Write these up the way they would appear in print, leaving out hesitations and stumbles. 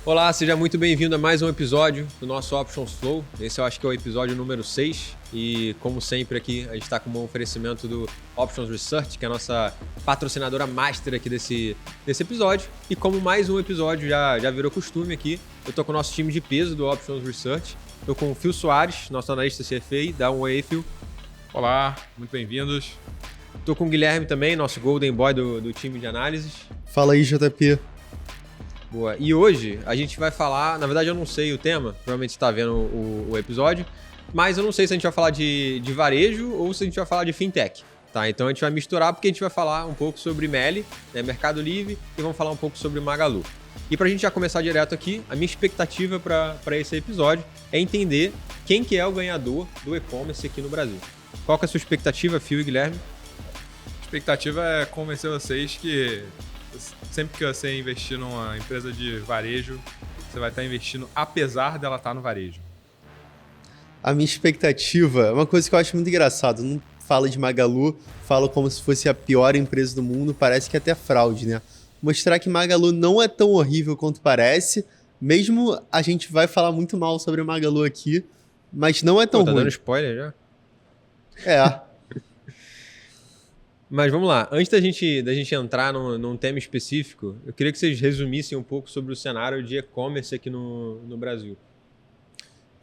Olá, seja muito bem-vindo a mais um episódio do nosso Options Flow. Esse eu acho que é o episódio número 6 e, como sempre aqui, a gente está com um oferecimento do Options Research, que é a nossa patrocinadora master aqui desse episódio. E como mais um episódio já virou costume aqui, eu estou com o nosso time de peso do Options Research. Estou com o Phil Soares, nosso analista CFA. Dá um oi, Phil. Olá, muito bem-vindos. Estou com o Guilherme também, nosso Golden Boy do time de análises. Fala aí, JP. Boa. E hoje a gente vai falar, na verdade eu não sei o tema, provavelmente você está vendo o episódio, mas eu não sei se a gente vai falar de varejo ou se a gente vai falar de fintech. Tá, então a gente vai misturar porque a gente vai falar um pouco sobre Meli, né, Mercado Livre, e vamos falar um pouco sobre Magalu. E para a gente já começar direto aqui, a minha expectativa para esse episódio é entender quem que é o ganhador do e-commerce aqui no Brasil. Qual que é a sua expectativa, Phil e Guilherme? A expectativa é convencer vocês que sempre que você investir numa empresa de varejo, você vai estar investindo apesar dela estar no varejo. A minha expectativa é uma coisa que eu acho muito engraçado. Não fala de Magalu, fala como se fosse a pior empresa do mundo, parece que é até fraude, né? Mostrar que Magalu não é tão horrível quanto parece, mesmo a gente vai falar muito mal sobre Magalu aqui, mas não é tão Tá ruim. dando spoiler já? É. Mas vamos lá, antes da gente entrar num tema específico, eu queria que vocês resumissem um pouco sobre o cenário de e-commerce aqui no Brasil.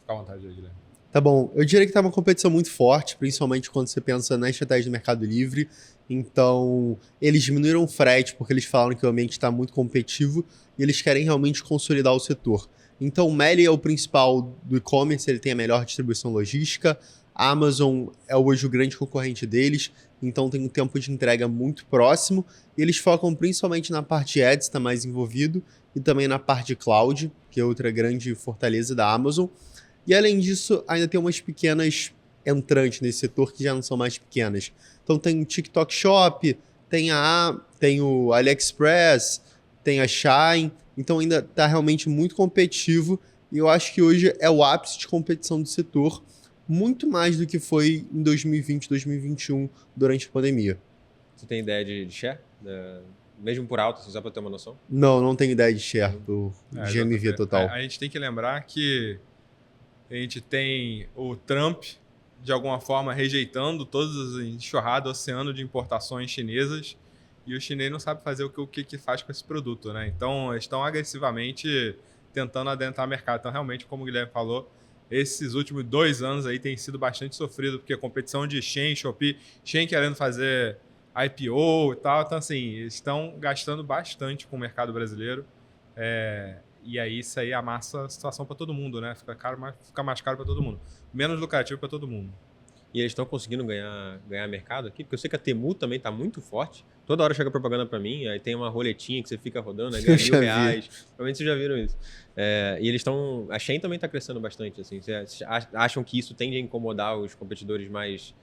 Fica à vontade aí, Guilherme. Tá bom, eu diria que tá uma competição muito forte, principalmente quando você pensa na estratégia do Mercado Livre. Então, eles diminuíram o frete porque eles falaram que o ambiente está muito competitivo e eles querem realmente consolidar o setor. Então, o Meli é o principal do e-commerce, ele tem a melhor distribuição logística. A Amazon é hoje o grande concorrente deles, então tem um tempo de entrega muito próximo. E eles focam principalmente na parte de ads, está mais envolvido, e também na parte de cloud, que é outra grande fortaleza da Amazon. E além disso, ainda tem umas pequenas entrantes nesse setor que já não são mais pequenas. Então tem o TikTok Shop, tem o AliExpress, tem a Shein. Então ainda está realmente muito competitivo e eu acho que hoje é o ápice de competição do setor, muito mais do que foi em 2020, 2021, durante a pandemia. Você tem ideia de share? Mesmo por alto, só para ter uma noção? Não tenho ideia de share do GMV total. A gente tem que lembrar que a gente tem o Trump, de alguma forma, rejeitando todas as enxurradas, oceano de importações chinesas, e o chinês não sabe fazer o que faz com esse produto, né? Então, eles estão agressivamente tentando adentrar o mercado. Então, realmente, como o Guilherme falou, esses últimos 2 anos aí tem sido bastante sofrido, porque a competição de Shein, Shopee, Shein querendo fazer IPO e tal. Então, assim, eles estão gastando bastante com o mercado brasileiro. E aí isso aí amassa a situação para todo mundo, né? Fica mais caro para todo mundo. Menos lucrativo para todo mundo. E eles estão conseguindo ganhar mercado aqui? Porque eu sei que a Temu também está muito forte. Toda hora chega propaganda para mim, aí tem uma roletinha que você fica rodando, aí ganha R$1.000. Provavelmente vocês já viram isso. E eles estão... A Shein também está crescendo bastante. Assim. Vocês acham que isso tende a incomodar os competidores mais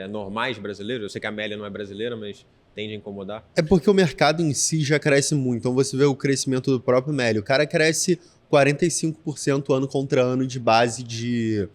normais brasileiros? Eu sei que a Meli não é brasileira, mas tende a incomodar. É porque o mercado em si já cresce muito. Então você vê o crescimento do próprio Meli. O cara cresce 45% ano contra ano de base de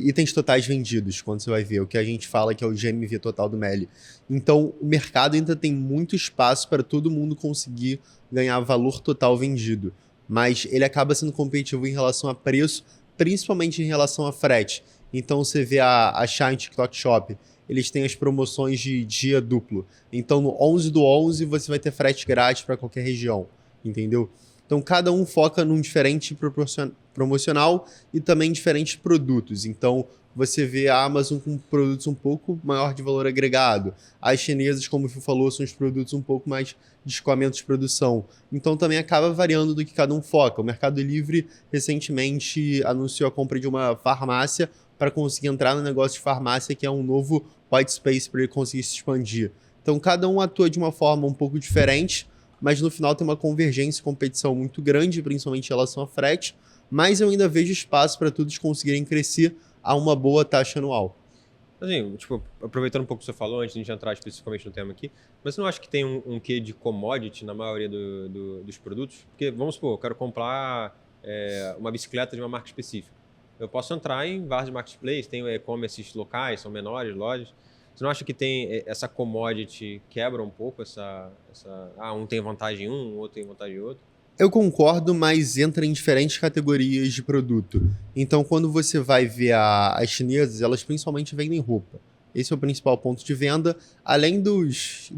itens totais vendidos, quando você vai ver o que a gente fala que é o GMV total do Meli. Então, o mercado ainda tem muito espaço para todo mundo conseguir ganhar valor total vendido, mas ele acaba sendo competitivo em relação a preço, principalmente em relação a frete. Então, você vê a Shein TikTok Shop, eles têm as promoções de dia duplo. Então, no 11/11, você vai ter frete grátis para qualquer região, entendeu? Então, cada um foca num diferente promocional e também diferentes produtos. Então, você vê a Amazon com produtos um pouco maior de valor agregado. As chinesas, como o Fio falou, são os produtos um pouco mais de escoamento de produção. Então, também acaba variando do que cada um foca. O Mercado Livre, recentemente, anunciou a compra de uma farmácia para conseguir entrar no negócio de farmácia, que é um novo white space para ele conseguir se expandir. Então, cada um atua de uma forma um pouco diferente, mas no final tem uma convergência e competição muito grande, principalmente em relação a frete, mas eu ainda vejo espaço para todos conseguirem crescer a uma boa taxa anual. Assim, tipo, aproveitando um pouco o que você falou, antes de a gente entrar especificamente no tema aqui, mas você não acha que tem um quê de commodity na maioria dos produtos? Porque, vamos supor, eu quero comprar uma bicicleta de uma marca específica. Eu posso entrar em vários marketplaces, tem e-commerces locais, são menores, lojas. Você não acha que tem essa commodity quebra um pouco um tem vantagem em um, o outro tem vantagem em outro? Eu concordo, mas entra em diferentes categorias de produto. Então, quando você vai ver as chinesas, elas principalmente vendem roupa. Esse é o principal ponto de venda, além dos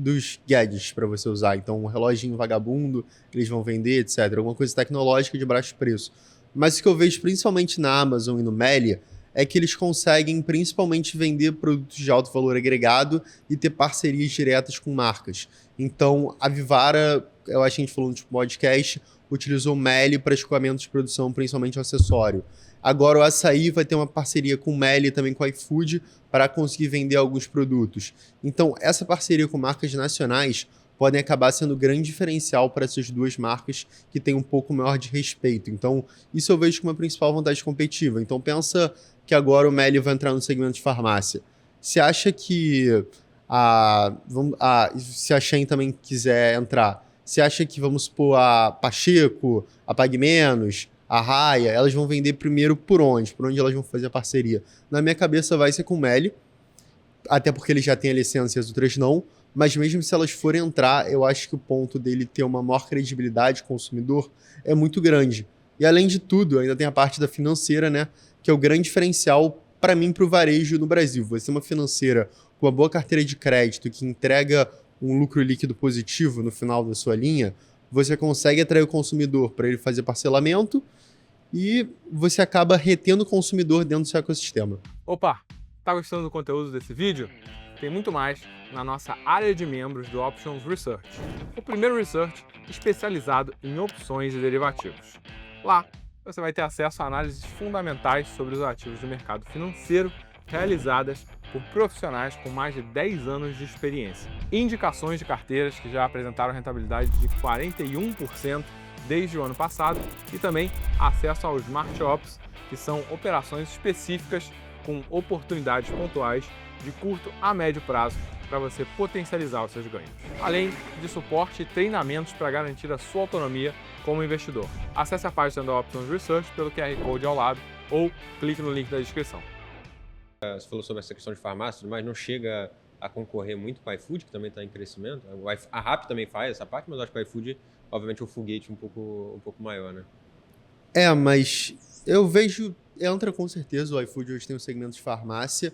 gadgets para você usar. Então, um reloginho vagabundo que eles vão vender, etc. Alguma coisa tecnológica de baixo preço. Mas o que eu vejo principalmente na Amazon e no Meli é que eles conseguem principalmente vender produtos de alto valor agregado e ter parcerias diretas com marcas. Então, a Vivara, eu acho que a gente falou no podcast, utilizou o Meli para escoamento de produção, principalmente o acessório. Agora o Açaí vai ter uma parceria com o Meli e também com o iFood para conseguir vender alguns produtos. Então, essa parceria com marcas nacionais podem acabar sendo um grande diferencial para essas duas marcas que têm um pouco maior de respeito. Então, isso eu vejo como a principal vantagem competitiva. Então, pensa que agora o Meli vai entrar no segmento de farmácia. Você acha que se a Shein também quiser entrar, você acha que, vamos supor, a Pacheco, a Pague Menos, a Raia, elas vão vender primeiro por onde? Por onde elas vão fazer a parceria? Na minha cabeça vai ser com o Meli, até porque ele já tem a licença e as outras não, mas mesmo se elas forem entrar, eu acho que o ponto dele ter uma maior credibilidade consumidor é muito grande. E além de tudo, ainda tem a parte da financeira, né, que é o grande diferencial para mim para o varejo no Brasil. Você ter uma financeira com uma boa carteira de crédito que entrega um lucro líquido positivo no final da sua linha, você consegue atrair o consumidor para ele fazer parcelamento e você acaba retendo o consumidor dentro do seu ecossistema. Opa, tá gostando do conteúdo desse vídeo? Tem muito mais na nossa área de membros do Options Research, o primeiro research especializado em opções e derivativos. Lá, você vai ter acesso a análises fundamentais sobre os ativos do mercado financeiro realizadas por profissionais com mais de 10 anos de experiência. Indicações de carteiras que já apresentaram rentabilidade de 41% desde o ano passado e também acesso aos Smart Ops, que são operações específicas com oportunidades pontuais de curto a médio prazo para você potencializar os seus ganhos. Além de suporte e treinamentos para garantir a sua autonomia como investidor. Acesse a página da Options Research pelo QR Code ao lado ou clique no link da descrição. Você falou sobre essa questão de farmácia, mas não chega a concorrer muito com o iFood, que também está em crescimento. A Rappi também faz essa parte, mas eu acho que o iFood, obviamente, é um foguete um pouco maior, né? Mas eu vejo, entra com certeza, o iFood hoje tem um segmento de farmácia,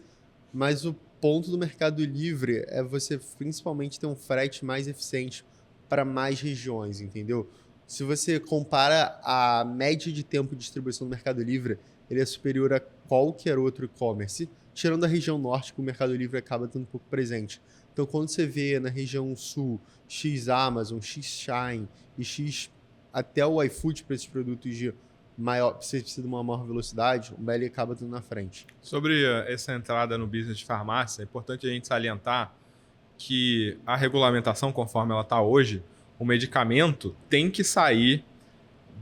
mas o ponto do Mercado Livre é você principalmente ter um frete mais eficiente para mais regiões, entendeu? Se você compara a média de tempo de distribuição do Mercado Livre, ele é superior a qualquer outro e-commerce, tirando a região norte, que o Mercado Livre acaba tendo um pouco presente. Então, quando você vê na região sul, X Amazon, X Shein e X até o iFood para esses produtos de maior, você precisa de uma maior velocidade, o Meli acaba tendo na frente. Sobre essa entrada no business de farmácia, é importante a gente salientar que a regulamentação, conforme ela está hoje, o medicamento tem que sair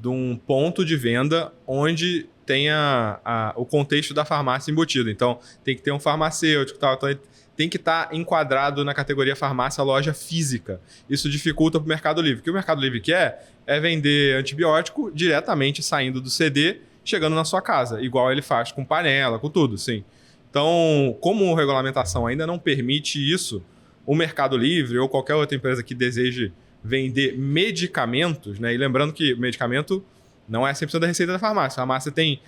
de um ponto de venda onde tenha o contexto da farmácia embutido. Então, tem que ter um farmacêutico, tal, então tem que estar enquadrado na categoria farmácia loja física. Isso dificulta para o Mercado Livre. O que o Mercado Livre quer é vender antibiótico diretamente saindo do CD, chegando na sua casa, igual ele faz com panela, com tudo, sim. Então, como a regulamentação ainda não permite isso, o Mercado Livre ou qualquer outra empresa que deseje vender medicamentos, né? E lembrando que o medicamento não é 100% da receita da farmácia. A farmácia tem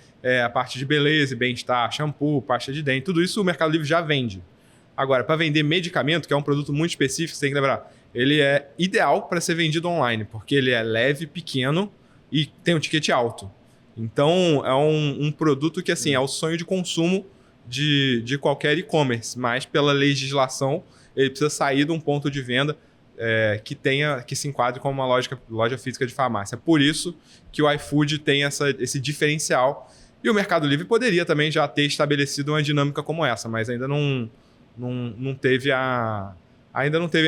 a parte de beleza e bem-estar, shampoo, pasta de dente, tudo isso o Mercado Livre já vende. Agora, para vender medicamento, que é um produto muito específico, você tem que lembrar, ele é ideal para ser vendido online, porque ele é leve, pequeno e tem um ticket alto. Então, é um produto que assim, é o sonho de consumo de qualquer e-commerce, mas pela legislação, ele precisa sair de um ponto de venda que se enquadre como uma loja física de farmácia. É por isso que o iFood tem esse diferencial. E o Mercado Livre poderia também já ter estabelecido uma dinâmica como essa, mas ainda não teve a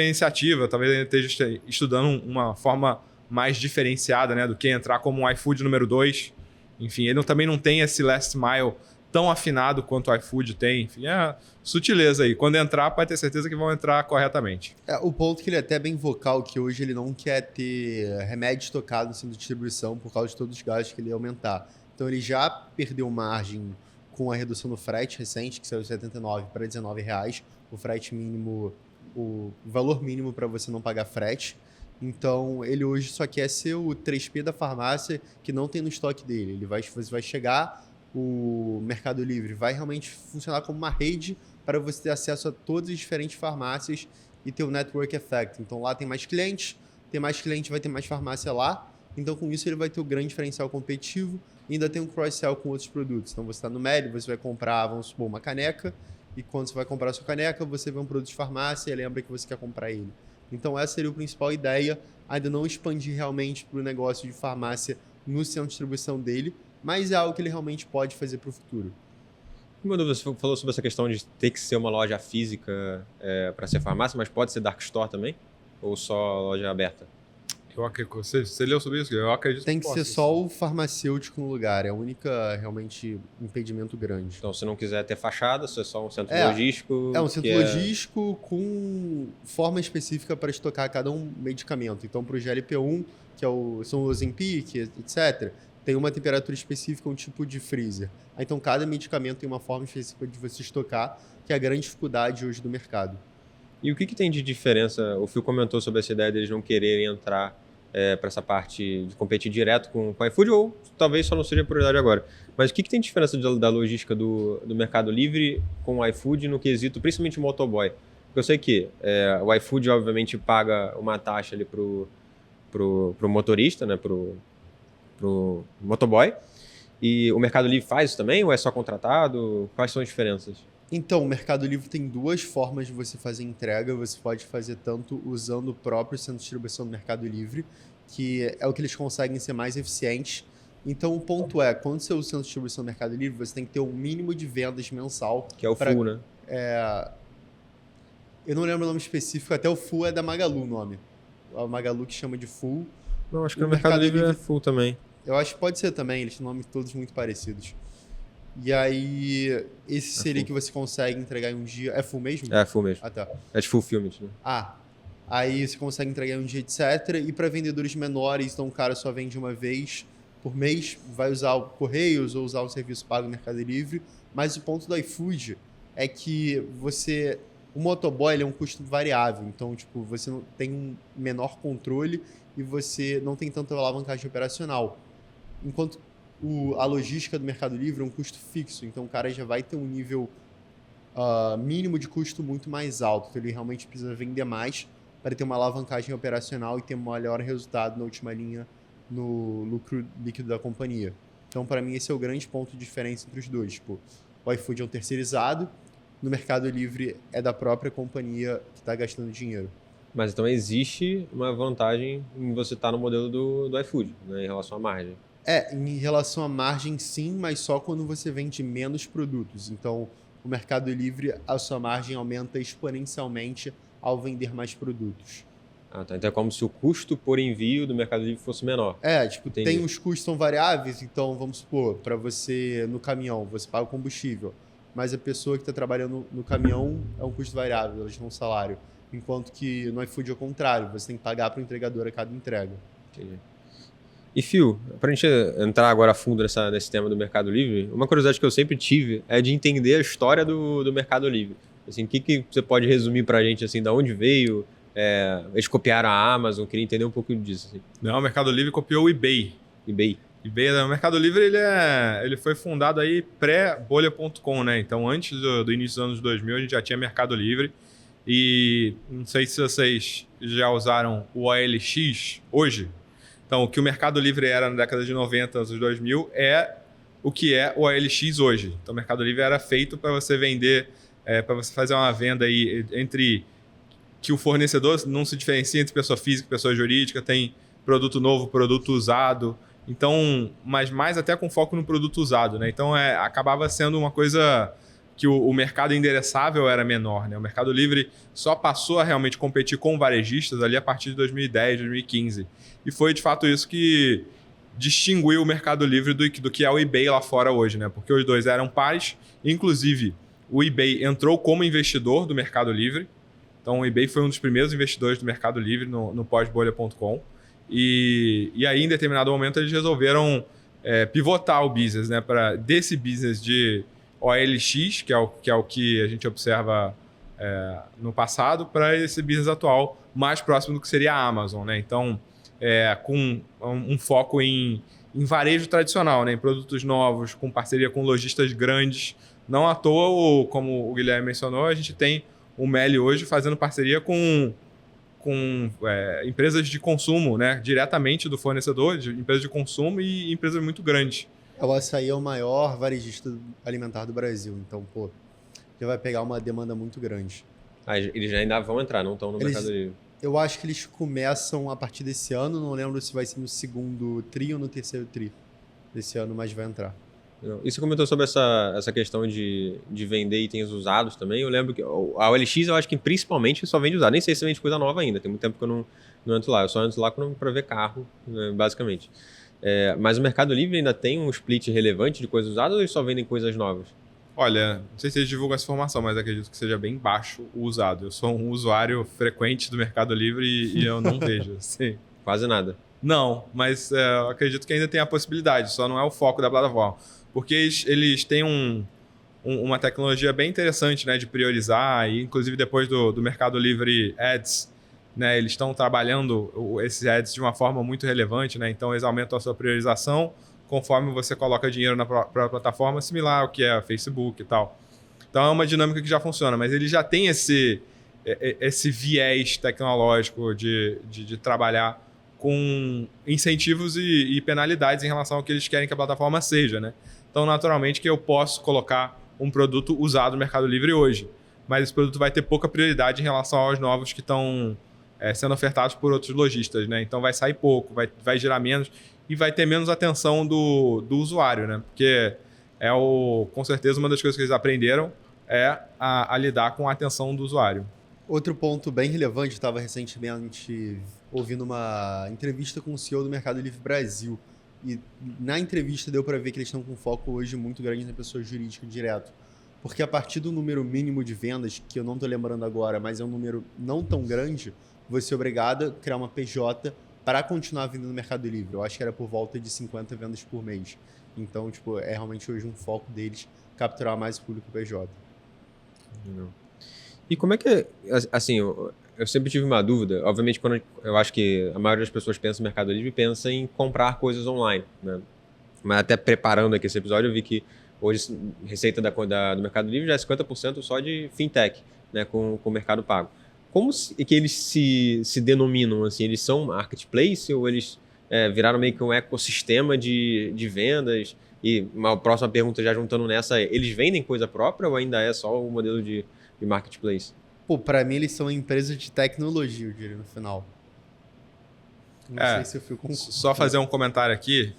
iniciativa. Talvez ainda esteja estudando uma forma mais diferenciada, né, do que entrar como um iFood número 2. Enfim, ele também não tem esse last mile tão afinado quanto o iFood tem. Enfim, é sutileza aí. Quando entrar, pode ter certeza que vão entrar corretamente. O ponto que ele é até bem vocal, que hoje ele não quer ter remédio estocado no centro de distribuição por causa de todos os gastos que ele ia aumentar. Então ele já perdeu margem com a redução do frete recente, que saiu de R$ 79 para R$ 19, o frete mínimo, o valor mínimo para você não pagar frete. Então, ele hoje só quer ser o 3P da farmácia que não tem no estoque dele. Você vai chegar, o Mercado Livre vai realmente funcionar como uma rede para você ter acesso a todas as diferentes farmácias e ter o network effect. Então, lá tem mais clientes, vai ter mais farmácia lá. Então, com isso, ele vai ter o grande diferencial competitivo e ainda tem um cross-sell com outros produtos. Então, você está no Meli, você vai comprar, vamos supor, uma caneca, e quando você vai comprar a sua caneca, você vê um produto de farmácia e lembra que você quer comprar ele. Então, essa seria a principal ideia, ainda não expandir realmente para o negócio de farmácia no centro de distribuição dele, mas é algo que ele realmente pode fazer para o futuro. Quando você falou sobre essa questão de ter que ser uma loja física para ser farmácia, mas pode ser dark store também? Ou só loja aberta? Você leu sobre isso? Eu acredito Tem que ser possa, só o farmacêutico no lugar, é o único realmente impedimento grande. Então, se não quiser ter fachada, se é só um centro logístico... É um centro logístico com forma específica para estocar cada um medicamento. Então, para o GLP-1, que são os Ozempic, etc., tem uma temperatura específica, um tipo de freezer. Então, cada medicamento tem uma forma específica de você estocar, que é a grande dificuldade hoje do mercado. E o que tem de diferença? O Phil comentou sobre essa ideia deles não quererem entrar para essa parte de competir direto com o iFood, ou talvez só não seja prioridade agora. Mas o que tem de diferença da logística do Mercado Livre com o iFood no quesito, principalmente o motoboy? Porque eu sei que o iFood, obviamente, paga uma taxa ali pro motorista, né, pro motoboy, e o Mercado Livre faz isso também, ou é só contratado? Quais são as diferenças? Então, o Mercado Livre tem duas formas de você fazer entrega. Você pode fazer tanto usando o próprio centro de distribuição do Mercado Livre, que é o que eles conseguem ser mais eficientes. Então, o ponto é, quando você usa o centro de distribuição do Mercado Livre, você tem que ter um mínimo de vendas mensal. Que é o full, né? Eu não lembro o nome específico, até o full é da Magalu o nome. A Magalu que chama de full. Não, acho que o Mercado Livre é full também. Eu acho que pode ser também, eles têm nomes todos muito parecidos. E aí, esse seria que você consegue entregar em um dia. É full mesmo? É full mesmo. Ah, tá. É de fulfillment, né? Aí você consegue entregar em um dia, etc. E para vendedores menores, então o cara só vende uma vez por mês, vai usar o Correios ou usar o serviço pago no Mercado Livre. Mas o ponto do iFood é que o motoboy é um custo variável. Então, tipo, você não tem um menor controle e você não tem tanta alavancagem operacional. Enquanto a logística do Mercado Livre é um custo fixo, então o cara já vai ter um nível mínimo de custo muito mais alto, então ele realmente precisa vender mais para ter uma alavancagem operacional e ter um melhor resultado na última linha no lucro líquido da companhia. Então, para mim, esse é o grande ponto de diferença entre os dois. Tipo, o iFood é um terceirizado, no Mercado Livre é da própria companhia que está gastando dinheiro. Mas então existe uma vantagem em você estar no modelo do iFood, né, em relação à margem. Em relação à margem, sim, mas só quando você vende menos produtos. Então, o Mercado Livre, a sua margem aumenta exponencialmente ao vender mais produtos. Ah, tá. Então é como se o custo por envio do Mercado Livre fosse menor. Entendi. Tem os custos são variáveis, então vamos supor, para você no caminhão, você paga o combustível, mas a pessoa que está trabalhando no caminhão é um custo variável, elas têm um salário. Enquanto que no iFood é o contrário, você tem que pagar para o entregador a cada entrega. Entendi. E, Phil, para a gente entrar agora a fundo nesse tema do Mercado Livre, uma curiosidade que eu sempre tive é de entender a história do Mercado Livre. Assim, o que você pode resumir para a gente, assim, da onde veio? Eles copiaram a Amazon, queria entender um pouco disso. Assim. Não, o Mercado Livre copiou o eBay. O Mercado Livre ele foi fundado aí pré-bolha.com, né? Então, antes do início dos anos 2000, a gente já tinha Mercado Livre. E não sei se vocês já usaram o OLX hoje. Então, o que o Mercado Livre era na década de 90, anos 2000, é o que é o OLX hoje. Então, o Mercado Livre era feito para você vender, para você fazer uma venda aí entre que o fornecedor não se diferencia entre pessoa física e pessoa jurídica, tem produto novo, produto usado. Então, mas mais até com foco no produto usado, né? Então, acabava sendo uma coisa que o mercado endereçável era menor, né? O Mercado Livre só passou a realmente competir com varejistas ali a partir de 2010, 2015. E foi, de fato, isso que distinguiu o Mercado Livre do que é o eBay lá fora hoje, né? Porque os dois eram pares. Inclusive, o eBay entrou como investidor do Mercado Livre. Então, o eBay foi um dos primeiros investidores do Mercado Livre no pós-bolha.com. E aí, em determinado momento, eles resolveram pivotar o business, né? Desse business de OLX, que é o que a gente observa no passado para esse business atual mais próximo do que seria a Amazon, né? Então, com um foco em varejo tradicional, né? Em produtos novos, com parceria com lojistas grandes. Não à toa, como o Guilherme mencionou, a gente tem o Meli hoje fazendo parceria com empresas de consumo, né? Diretamente do fornecedor, de empresas de consumo e empresas muito grandes. O Açaí é o maior varejista alimentar do Brasil, então, pô, já vai pegar uma demanda muito grande. Eles ainda vão entrar, não estão no Mercado Livre. Eu acho que eles começam a partir desse ano, não lembro se vai ser no segundo tri ou no terceiro tri desse ano, mas vai entrar. E você comentou sobre essa questão de vender itens usados também. Eu lembro que a OLX, eu acho que principalmente só vende usado. Nem sei se vende coisa nova ainda. Tem muito tempo que eu não entro lá. Eu só entro lá para ver carro, né, basicamente. Mas o Mercado Livre ainda tem um split relevante de coisas usadas ou eles só vendem coisas novas? Olha, não sei se eles divulgam essa informação, mas acredito que seja bem baixo o usado. Eu sou um usuário frequente do Mercado Livre e eu não vejo. Sim. Quase nada. Não, mas eu acredito que ainda tem a possibilidade, só não é o foco da plataforma. Porque eles têm uma tecnologia bem interessante, né, de priorizar, e inclusive depois do Mercado Livre Ads, né, eles estão trabalhando esses ads de uma forma muito relevante, né, então eles aumentam a sua priorização conforme você coloca dinheiro na plataforma, similar ao que é a Facebook e tal. Então é uma dinâmica que já funciona, mas ele já tem esse viés tecnológico de trabalhar com incentivos e penalidades em relação ao que eles querem que a plataforma seja, né? Então, naturalmente, que eu posso colocar um produto usado no Mercado Livre hoje, mas esse produto vai ter pouca prioridade em relação aos novos que estão sendo ofertados por outros lojistas, né? Então, vai sair pouco, vai gerar menos e vai ter menos atenção do usuário, né? Porque com certeza, uma das coisas que eles aprenderam é a lidar com a atenção do usuário. Outro ponto bem relevante, estava recentemente ouvindo uma entrevista com o CEO do Mercado Livre Brasil. E na entrevista deu para ver que eles estão com foco hoje muito grande na pessoa jurídica direto. Porque a partir do número mínimo de vendas, que eu não estou lembrando agora, mas é um número não tão grande, você é obrigado a criar uma PJ para continuar vendendo no Mercado Livre. Eu acho que era por volta de 50 vendas por mês. Então, tipo, é realmente hoje um foco deles capturar mais o público PJ. E como é que, assim, eu sempre tive uma dúvida. Obviamente, quando eu acho que a maioria das pessoas pensa no Mercado Livre, pensa em comprar coisas online, né? Mas até preparando aqui esse episódio, eu vi que hoje a receita do Mercado Livre já é 50% só de fintech, né, com o Mercado Pago. Como que eles se denominam? Assim, eles são marketplace ou eles viraram meio que um ecossistema de vendas? E uma próxima pergunta, já juntando nessa, eles vendem coisa própria ou ainda é só o modelo de marketplace? Pô, pra mim eles são uma empresa de tecnologia, eu diria, no final. Não sei se eu fico com... Só fazer um comentário aqui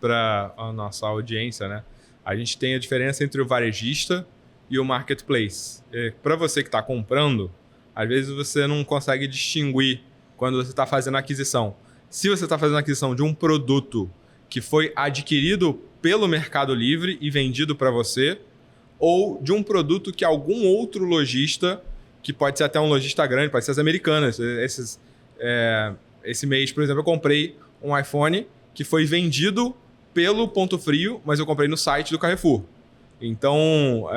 para a nossa audiência, né? A gente tem a diferença entre o varejista e o marketplace. Para você que está comprando, às vezes você não consegue distinguir quando você está fazendo a aquisição. Se você está fazendo a aquisição de um produto que foi adquirido pelo Mercado Livre e vendido para você, ou de um produto que algum outro lojista, que pode ser até um lojista grande, pode ser as americanas. Esse mês, por exemplo, eu comprei um iPhone que foi vendido pelo Ponto Frio, mas eu comprei no site do Carrefour. Então,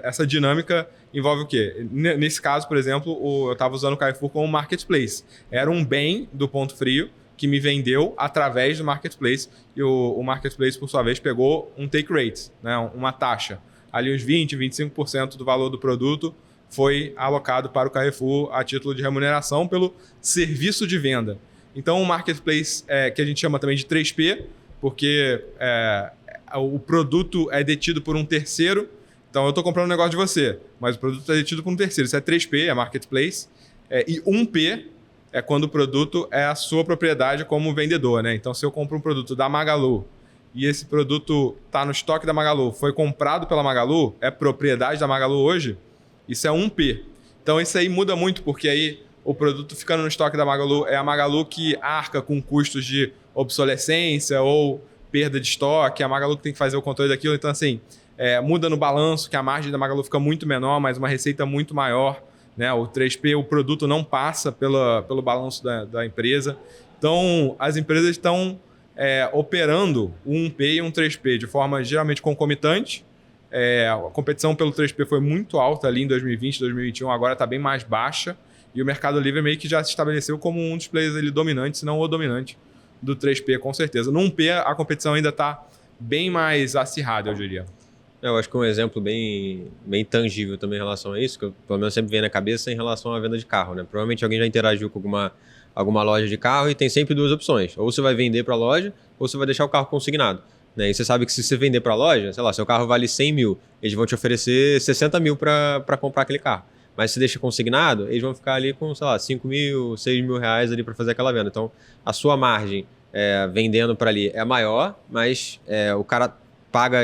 essa dinâmica envolve o quê? Nesse caso, por exemplo, eu estava usando o Carrefour como marketplace. Era um bem do Ponto Frio que me vendeu através do marketplace e o marketplace, por sua vez, pegou um take rate, né? Uma taxa. Ali uns 20%, 25% do valor do produto foi alocado para o Carrefour a título de remuneração pelo serviço de venda. Então, o marketplace, que a gente chama também de 3P, porque o produto é detido por um terceiro. Então, eu estou comprando um negócio de você, mas o produto é detido por um terceiro. Isso é 3P, é marketplace. E 1P é quando o produto é a sua propriedade como vendedor, né? Então, se eu compro um produto da Magalu e esse produto está no estoque da Magalu, foi comprado pela Magalu, é propriedade da Magalu hoje, isso é 1P. Então, isso aí muda muito, porque aí o produto ficando no estoque da Magalu é a Magalu que arca com custos de obsolescência ou perda de estoque, a Magalu que tem que fazer o controle daquilo. Então, assim, muda no balanço, que a margem da Magalu fica muito menor, mas uma receita muito maior, né? O 3P, o produto não passa pelo balanço da empresa. Então, as empresas estão operando um 1P e um 3P de forma geralmente concomitante A competição pelo 3P foi muito alta ali em 2020, 2021, agora está bem mais baixa. E o Mercado Livre meio que já se estabeleceu como um dos players ali dominantes, se não o dominante do 3P, com certeza. No 1P, a competição ainda está bem mais acirrada, eu diria. Eu acho que um exemplo bem tangível também em relação a isso, que eu, pelo menos sempre vem na cabeça, é em relação à venda de carro, né? Provavelmente alguém já interagiu com alguma loja de carro e tem sempre duas opções. Ou você vai vender para a loja, ou você vai deixar o carro consignado. Né? E você sabe que se você vender para a loja, sei lá, seu carro vale 100 mil, eles vão te oferecer 60 mil para comprar aquele carro. Mas se deixa consignado, eles vão ficar ali com, sei lá, 5 mil, 6 mil reais ali para fazer aquela venda. Então, a sua margem vendendo para ali é maior, mas o cara paga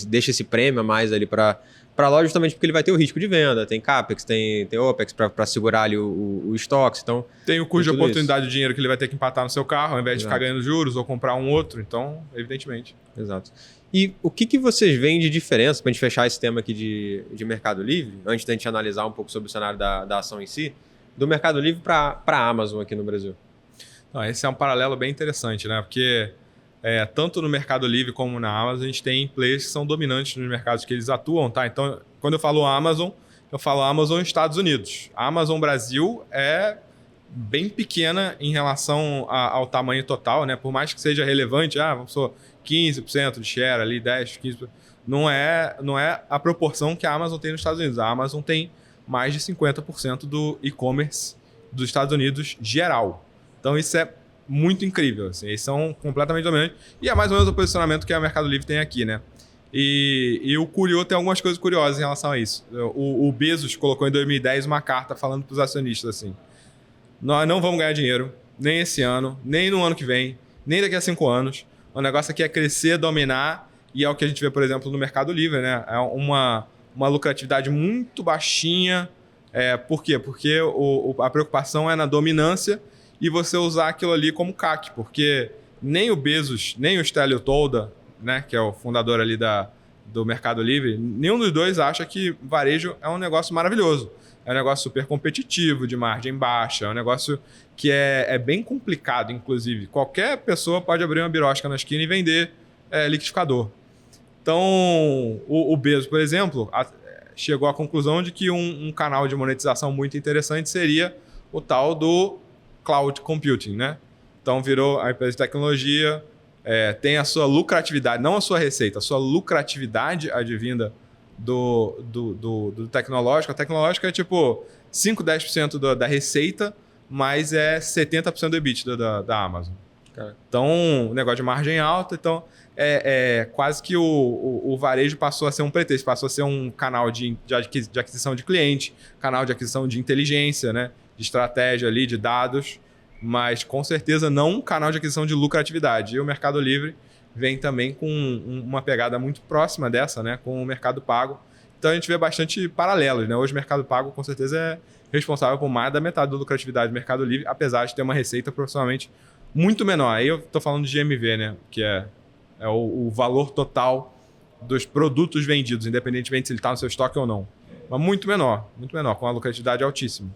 deixa esse prêmio a mais ali para a loja justamente porque ele vai ter o risco de venda. Tem CAPEX, tem OPEX para segurar ali o estoque. Então, tem o custo de oportunidade de dinheiro que ele vai ter que empatar no seu carro, ao invés de ficar ganhando juros ou comprar um outro. Então, evidentemente. Exato. E o que vocês veem de diferença, para a gente fechar esse tema aqui de Mercado Livre, antes da gente analisar um pouco sobre o cenário da ação em si, do Mercado Livre para a Amazon aqui no Brasil? Então, esse é um paralelo bem interessante, né? Porque tanto no Mercado Livre como na Amazon, a gente tem players que são dominantes nos mercados que eles atuam, tá? Então, quando eu falo Amazon, eu falo Amazon Estados Unidos. A Amazon Brasil é bem pequena em relação ao tamanho total, né? Por mais que seja relevante, vamos supor, 15% de share ali, 10%, 15%. Não é a proporção que a Amazon tem nos Estados Unidos. A Amazon tem mais de 50% do e-commerce dos Estados Unidos geral. Então isso é muito incrível. Assim. Eles são completamente dominantes. E é mais ou menos o posicionamento que a Mercado Livre tem aqui, né? E o curioso, tem algumas coisas curiosas em relação a isso. O Bezos colocou em 2010 uma carta falando para os acionistas assim: nós não vamos ganhar dinheiro, nem esse ano, nem no ano que vem, nem daqui a 5 anos. O negócio aqui é crescer, dominar, e é o que a gente vê, por exemplo, no Mercado Livre, né? É uma lucratividade muito baixinha. Por quê? Porque a preocupação é na dominância e você usar aquilo ali como CAC, porque nem o Bezos, nem o Stellio Tolda, né, que é o fundador ali do Mercado Livre, nenhum dos dois acha que varejo é um negócio maravilhoso. É um negócio super competitivo, de margem baixa, é um negócio que é bem complicado, inclusive. Qualquer pessoa pode abrir uma birosca na esquina e vender liquidificador. Então, o Bezos, por exemplo, chegou à conclusão de que um canal de monetização muito interessante seria o tal do cloud computing, né? Então, virou a empresa de tecnologia, tem a sua lucratividade, não a sua receita, a sua lucratividade advinda do tecnológico. A tecnológica é tipo 5, 10% da receita, mas é 70% do EBITDA da Amazon. Cara. Então, negócio de margem alta. Então, quase que o varejo passou a ser um pretexto, passou a ser um canal de aquisição de cliente, canal de aquisição de inteligência, né? De estratégia ali, de dados, mas com certeza não um canal de aquisição de lucratividade. E o Mercado Livre vem também com uma pegada muito próxima dessa, né? Com o Mercado Pago. Então a gente vê bastante paralelos, né? Hoje o Mercado Pago com certeza é responsável por mais da metade da lucratividade do Mercado Livre, apesar de ter uma receita profissionalmente muito menor. Aí eu estou falando de GMV, né? Que é o valor total dos produtos vendidos, independentemente se ele está no seu estoque ou não. Mas muito menor, com uma lucratividade altíssima.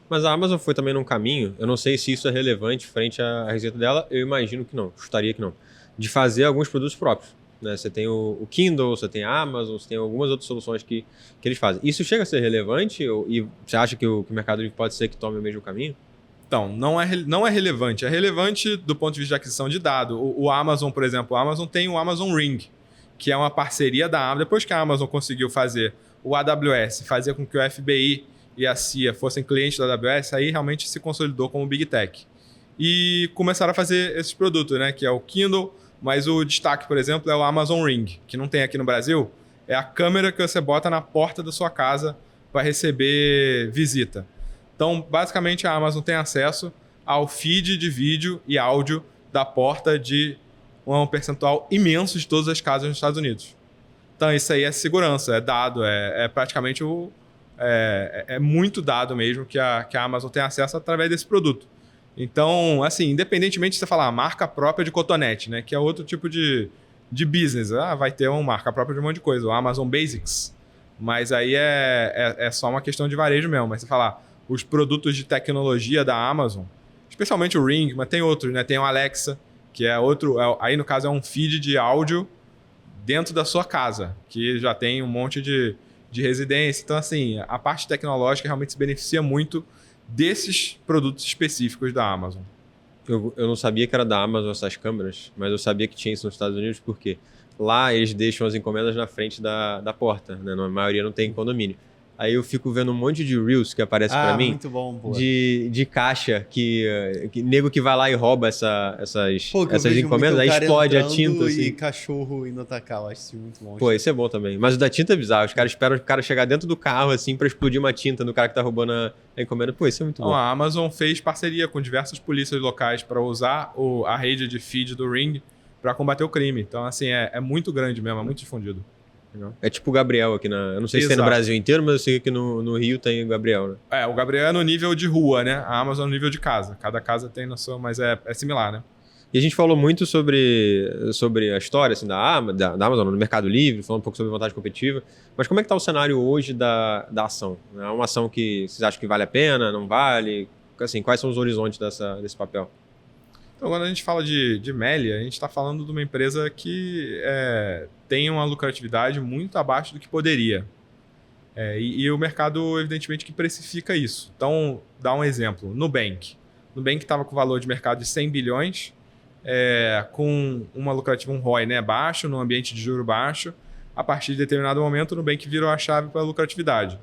Mas a Amazon foi também num caminho, eu não sei se isso é relevante frente à receita dela, eu imagino que não, chutaria que não, de fazer alguns produtos próprios. Né? Você tem o Kindle, você tem a Amazon, você tem algumas outras soluções que eles fazem. Isso chega a ser relevante e você acha que o Mercado Livre pode ser que tome o mesmo caminho? Então, não é relevante. É relevante do ponto de vista de aquisição de dados. O Amazon, por exemplo, o Amazon tem o Amazon Ring, que é uma parceria da Amazon. Depois que a Amazon conseguiu fazer o AWS, fazer com que o FBI e a CIA fossem clientes da AWS, aí realmente se consolidou como Big Tech. E começaram a fazer esses produtos, né? Que é o Kindle, mas o destaque, por exemplo, é o Amazon Ring, que não tem aqui no Brasil. É a câmera que você bota na porta da sua casa para receber visita. Então, basicamente, a Amazon tem acesso ao feed de vídeo e áudio da porta de um percentual imenso de todas as casas nos Estados Unidos. Então, isso aí é segurança, é dado, é praticamente muito dado mesmo que a Amazon tem acesso através desse produto. Então, assim, independentemente de você falar marca própria de cotonete, né, que é outro tipo de business, vai ter uma marca própria de um monte de coisa, o Amazon Basics, mas aí é só uma questão de varejo mesmo. Mas você falar os produtos de tecnologia da Amazon, especialmente o Ring, mas tem outros, né? Tem o Alexa, que é outro, aí no caso é um feed de áudio dentro da sua casa, que já tem um monte de residência. Então, assim, a parte tecnológica realmente se beneficia muito desses produtos específicos da Amazon. Eu não sabia que era da Amazon essas câmeras, mas eu sabia que tinha isso nos Estados Unidos, porque lá eles deixam as encomendas na frente da porta, né? Na maioria não tem condomínio. Aí eu fico vendo um monte de Reels que aparece pra mim, muito bom, pô. de caixa, que nego que vai lá e rouba essas Pô, que eu essas vejo encomendas, muito aí o cara explode a entrando tinta, e assim. cachorro indo atacar, eu acho isso muito bom. Pô, isso é bom também. Mas o da tinta é bizarro. Os caras esperam o cara chegar dentro do carro, assim, pra explodir uma tinta no cara que tá roubando a encomenda. Pô, isso é muito Então, bom. a Amazon fez parceria com diversas polícias locais para usar a rede de feed do Ring para combater o crime. Então, assim, é muito grande mesmo, é muito difundido. É tipo o Gabriel aqui na... Eu não sei se tem no Exato. Brasil inteiro, mas eu sei que no Rio tem o Gabriel, né? O Gabriel é no nível de rua, né? A Amazon é no nível de casa. Cada casa tem na sua, mas é similar, né? E a gente falou muito sobre a história assim, da Amazon no Mercado Livre, falando um pouco sobre vantagem competitiva. Mas como é que está o cenário hoje da ação? É uma ação que vocês acham que vale a pena, não vale? Assim, quais são os horizontes desse papel? Então, quando a gente fala de Melia, a gente está falando de uma empresa que tem uma lucratividade muito abaixo do que poderia. E o mercado, evidentemente, que precifica isso. Então, dá um exemplo. Nubank. Nubank estava com valor de mercado de 100 bilhões, com uma lucrativa, um ROI, né, baixo, num ambiente de juro baixo. A partir de determinado momento, o Nubank virou a chave para a lucratividade.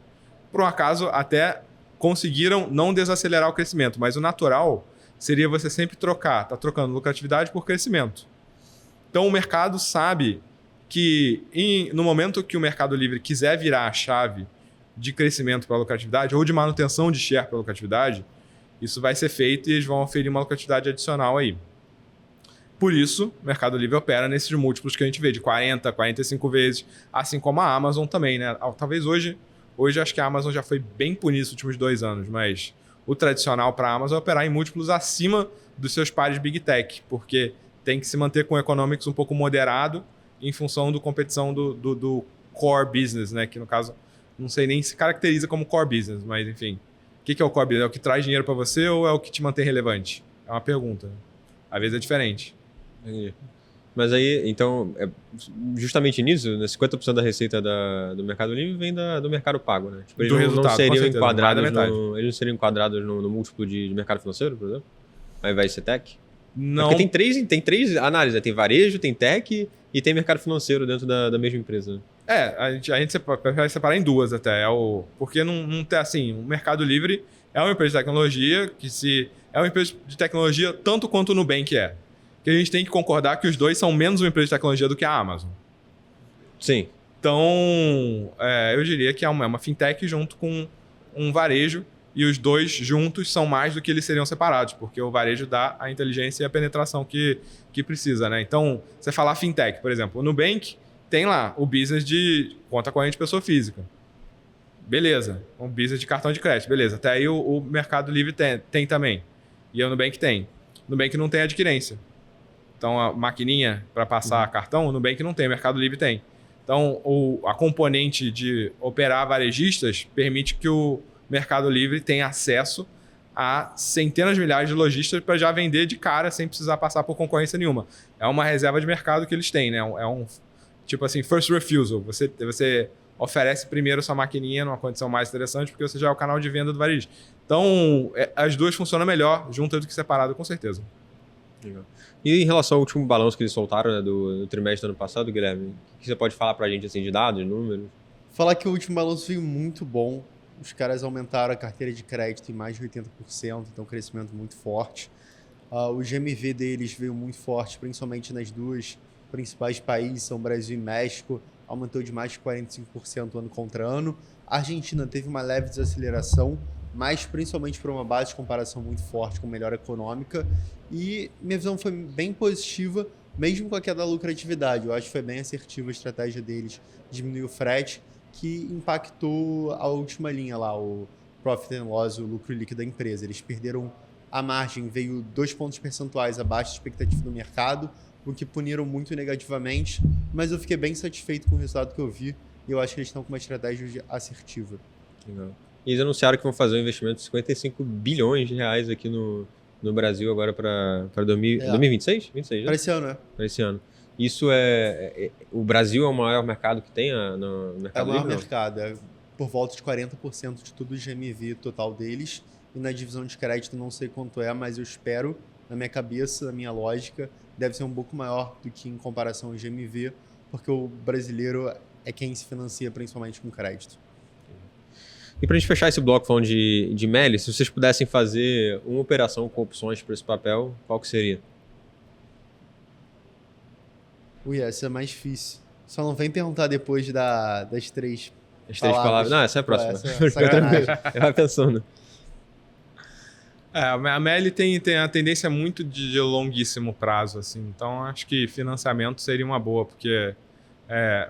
Por um acaso, até conseguiram não desacelerar o crescimento, mas o natural seria você sempre tá trocando lucratividade por crescimento. Então o mercado sabe que no momento que o Mercado Livre quiser virar a chave de crescimento para a lucratividade ou de manutenção de share para a lucratividade, isso vai ser feito e eles vão oferir uma lucratividade adicional aí. Por isso, o Mercado Livre opera nesses múltiplos que a gente vê, de 40, 45 vezes, assim como a Amazon também, né? Talvez hoje acho que a Amazon já foi bem punida nos últimos 2 anos, mas o tradicional para a Amazon é operar em múltiplos acima dos seus pares Big Tech, porque tem que se manter com o economics um pouco moderado em função da competição do core business, né? Que no caso, não sei nem se caracteriza como core business, mas enfim. O que é o core business? É o que traz dinheiro para você ou é o que te mantém relevante? É uma pergunta. Às vezes é diferente. Entendi. Mas aí, então, justamente nisso, né, 50% da receita do Mercado Livre vem do mercado pago, né? Tipo, eles Do não resultado, com seriam certeza, enquadrados mais da metade. eles não seriam enquadrados no múltiplo de mercado financeiro, por exemplo? Ao invés de ser tech? Não. Porque tem três análises, né? Tem varejo, tem tech e tem mercado financeiro dentro da mesma empresa. Né? A gente prefere separar em duas até. Porque não tem assim, o Mercado Livre é uma empresa de tecnologia é uma empresa de tecnologia tanto quanto o Nubank é. Que a gente tem que concordar que os dois são menos uma empresa de tecnologia do que a Amazon. Sim. Então, eu diria que é uma fintech junto com um varejo e os dois juntos são mais do que eles seriam separados, porque o varejo dá a inteligência e a penetração que precisa, né? Então, você falar fintech, por exemplo, o Nubank tem lá o business de conta corrente de pessoa física. Beleza. Um business de cartão de crédito. Beleza. Até aí o Mercado Livre tem também. E o Nubank tem. O Nubank não tem adquirência. Então, a maquininha para passar cartão, o Nubank não tem, o Mercado Livre tem. Então, a componente de operar varejistas permite que o Mercado Livre tenha acesso a centenas de milhares de lojistas para já vender de cara sem precisar passar por concorrência nenhuma. É uma reserva de mercado que eles têm, né? É um tipo assim, first refusal. Você oferece primeiro sua maquininha numa condição mais interessante porque você já é o canal de venda do varejo. Então, as duas funcionam melhor juntas do que separado, com certeza. Legal. E em relação ao último balanço que eles soltaram, né, do trimestre do ano passado, Guilherme, o que você pode falar pra gente assim, de dados, de números? Falar que o último balanço veio muito bom. Os caras aumentaram a carteira de crédito em mais de 80%, então crescimento muito forte. O GMV deles veio muito forte, principalmente nas duas principais países, são Brasil e México, aumentou de mais de 45% ano contra ano. A Argentina teve uma leve desaceleração, mas principalmente por uma base de comparação muito forte com melhora econômica. E minha visão foi bem positiva, mesmo com a queda da lucratividade. Eu acho que foi bem assertiva a estratégia deles, diminuir o frete, que impactou a última linha lá, o Profit and Loss, o lucro líquido da empresa. Eles perderam a margem, veio 2 pontos percentuais abaixo da expectativa do mercado, o que puniram muito negativamente, mas eu fiquei bem satisfeito com o resultado que eu vi e eu acho que eles estão com uma estratégia assertiva. Legal. E eles anunciaram que vão fazer um investimento de 55 bilhões de reais aqui no Brasil agora para 2026? 26, né? Para esse ano, né? Para esse ano. Isso o Brasil é o maior mercado que tem no É Mercado o maior Livre? Não? mercado, é por volta de 40% de tudo o GMV total deles. E na divisão de crédito não sei quanto é, mas eu espero, na minha cabeça, na minha lógica, deve ser um pouco maior do que em comparação ao GMV, porque o brasileiro é quem se financia principalmente com crédito. E para a gente fechar esse bloco falando de Meli, se vocês pudessem fazer uma operação com opções para esse papel, qual que seria? Ui, essa é mais difícil. Só não vem perguntar depois das três As três palavras. Não, essa é a Pô, próxima. essa é sacanagem. Vai pensando. A Meli tem a tendência muito de longuíssimo prazo, assim. Então, acho que financiamento seria uma boa, porque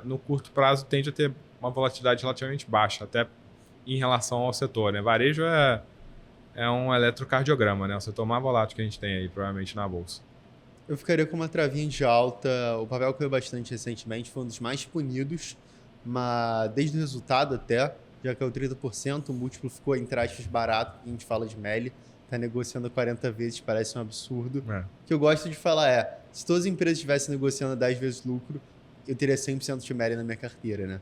no curto prazo tende a ter uma volatilidade relativamente baixa, até em relação ao setor, né? Varejo é um eletrocardiograma, né? O setor mais volátil que a gente tem aí, provavelmente, na bolsa. Eu ficaria com uma travinha de alta. O papel caiu bastante recentemente, foi um dos mais punidos, mas desde o resultado até, já caiu 30%, o múltiplo ficou, entre aspas, barato, a gente fala de Meli, tá negociando 40 vezes, parece um absurdo. O que eu gosto de falar se todas as empresas estivessem negociando 10 vezes lucro, eu teria 100% de Meli na minha carteira, né?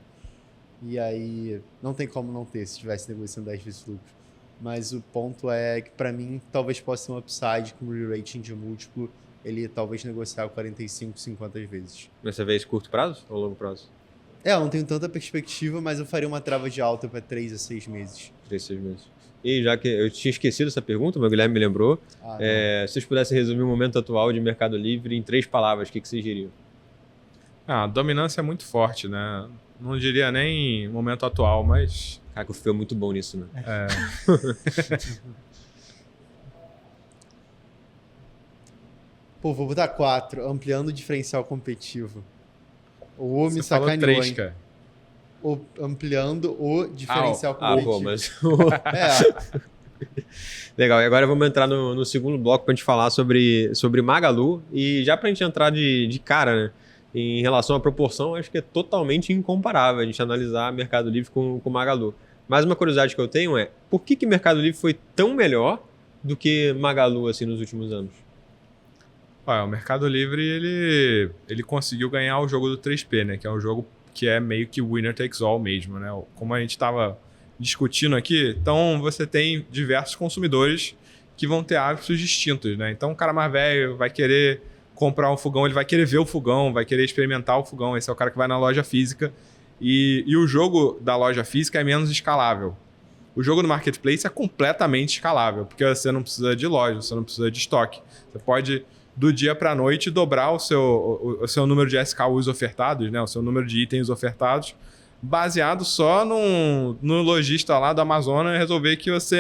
E aí, não tem como não ter se estivesse negociando 10 vezes lucro. Mas o ponto é que, para mim, talvez possa ser um upside com re-rating de múltiplo, ele talvez negociar 45, 50 vezes. Mas você vê esse curto prazo ou longo prazo? Eu não tenho tanta perspectiva, mas eu faria uma trava de alta para 3 a 6 meses. 3, 6 meses. E já que eu tinha esquecido essa pergunta, mas o Guilherme me lembrou, se vocês pudessem resumir o momento atual de Mercado Livre em 3 palavras, o que vocês diriam? A dominância é muito forte, né? Não diria nem momento atual, mas... Cara, o Fê é muito bom nisso, né? Pô, vou botar 4, ampliando o diferencial competitivo. O me Você falou sacaneou, 3, hein? cara. Ampliando o diferencial competitivo. Pô, mas... É, Legal, e agora vamos entrar no segundo bloco pra gente falar sobre Magalu. E já pra gente entrar de cara, né? Em relação à proporção, acho que é totalmente incomparável a gente analisar Mercado Livre com Magalu. Mas uma curiosidade que eu tenho é, por que Mercado Livre foi tão melhor do que Magalu assim, nos últimos anos? O Mercado Livre, ele conseguiu ganhar o jogo do 3P, né? Que é um jogo que é meio que winner takes all mesmo, né? Como a gente estava discutindo aqui, então você tem diversos consumidores que vão ter hábitos distintos, né? Então o cara mais velho vai querer comprar um fogão, ele vai querer ver o fogão, vai querer experimentar o fogão. Esse é o cara que vai na loja física. E o jogo da loja física é menos escalável. O jogo no marketplace é completamente escalável, porque você não precisa de loja, você não precisa de estoque. Você pode, do dia para a noite, dobrar o seu número de SKUs ofertados, né? O seu número de itens ofertados, baseado só no lojista lá do Amazonas e resolver que você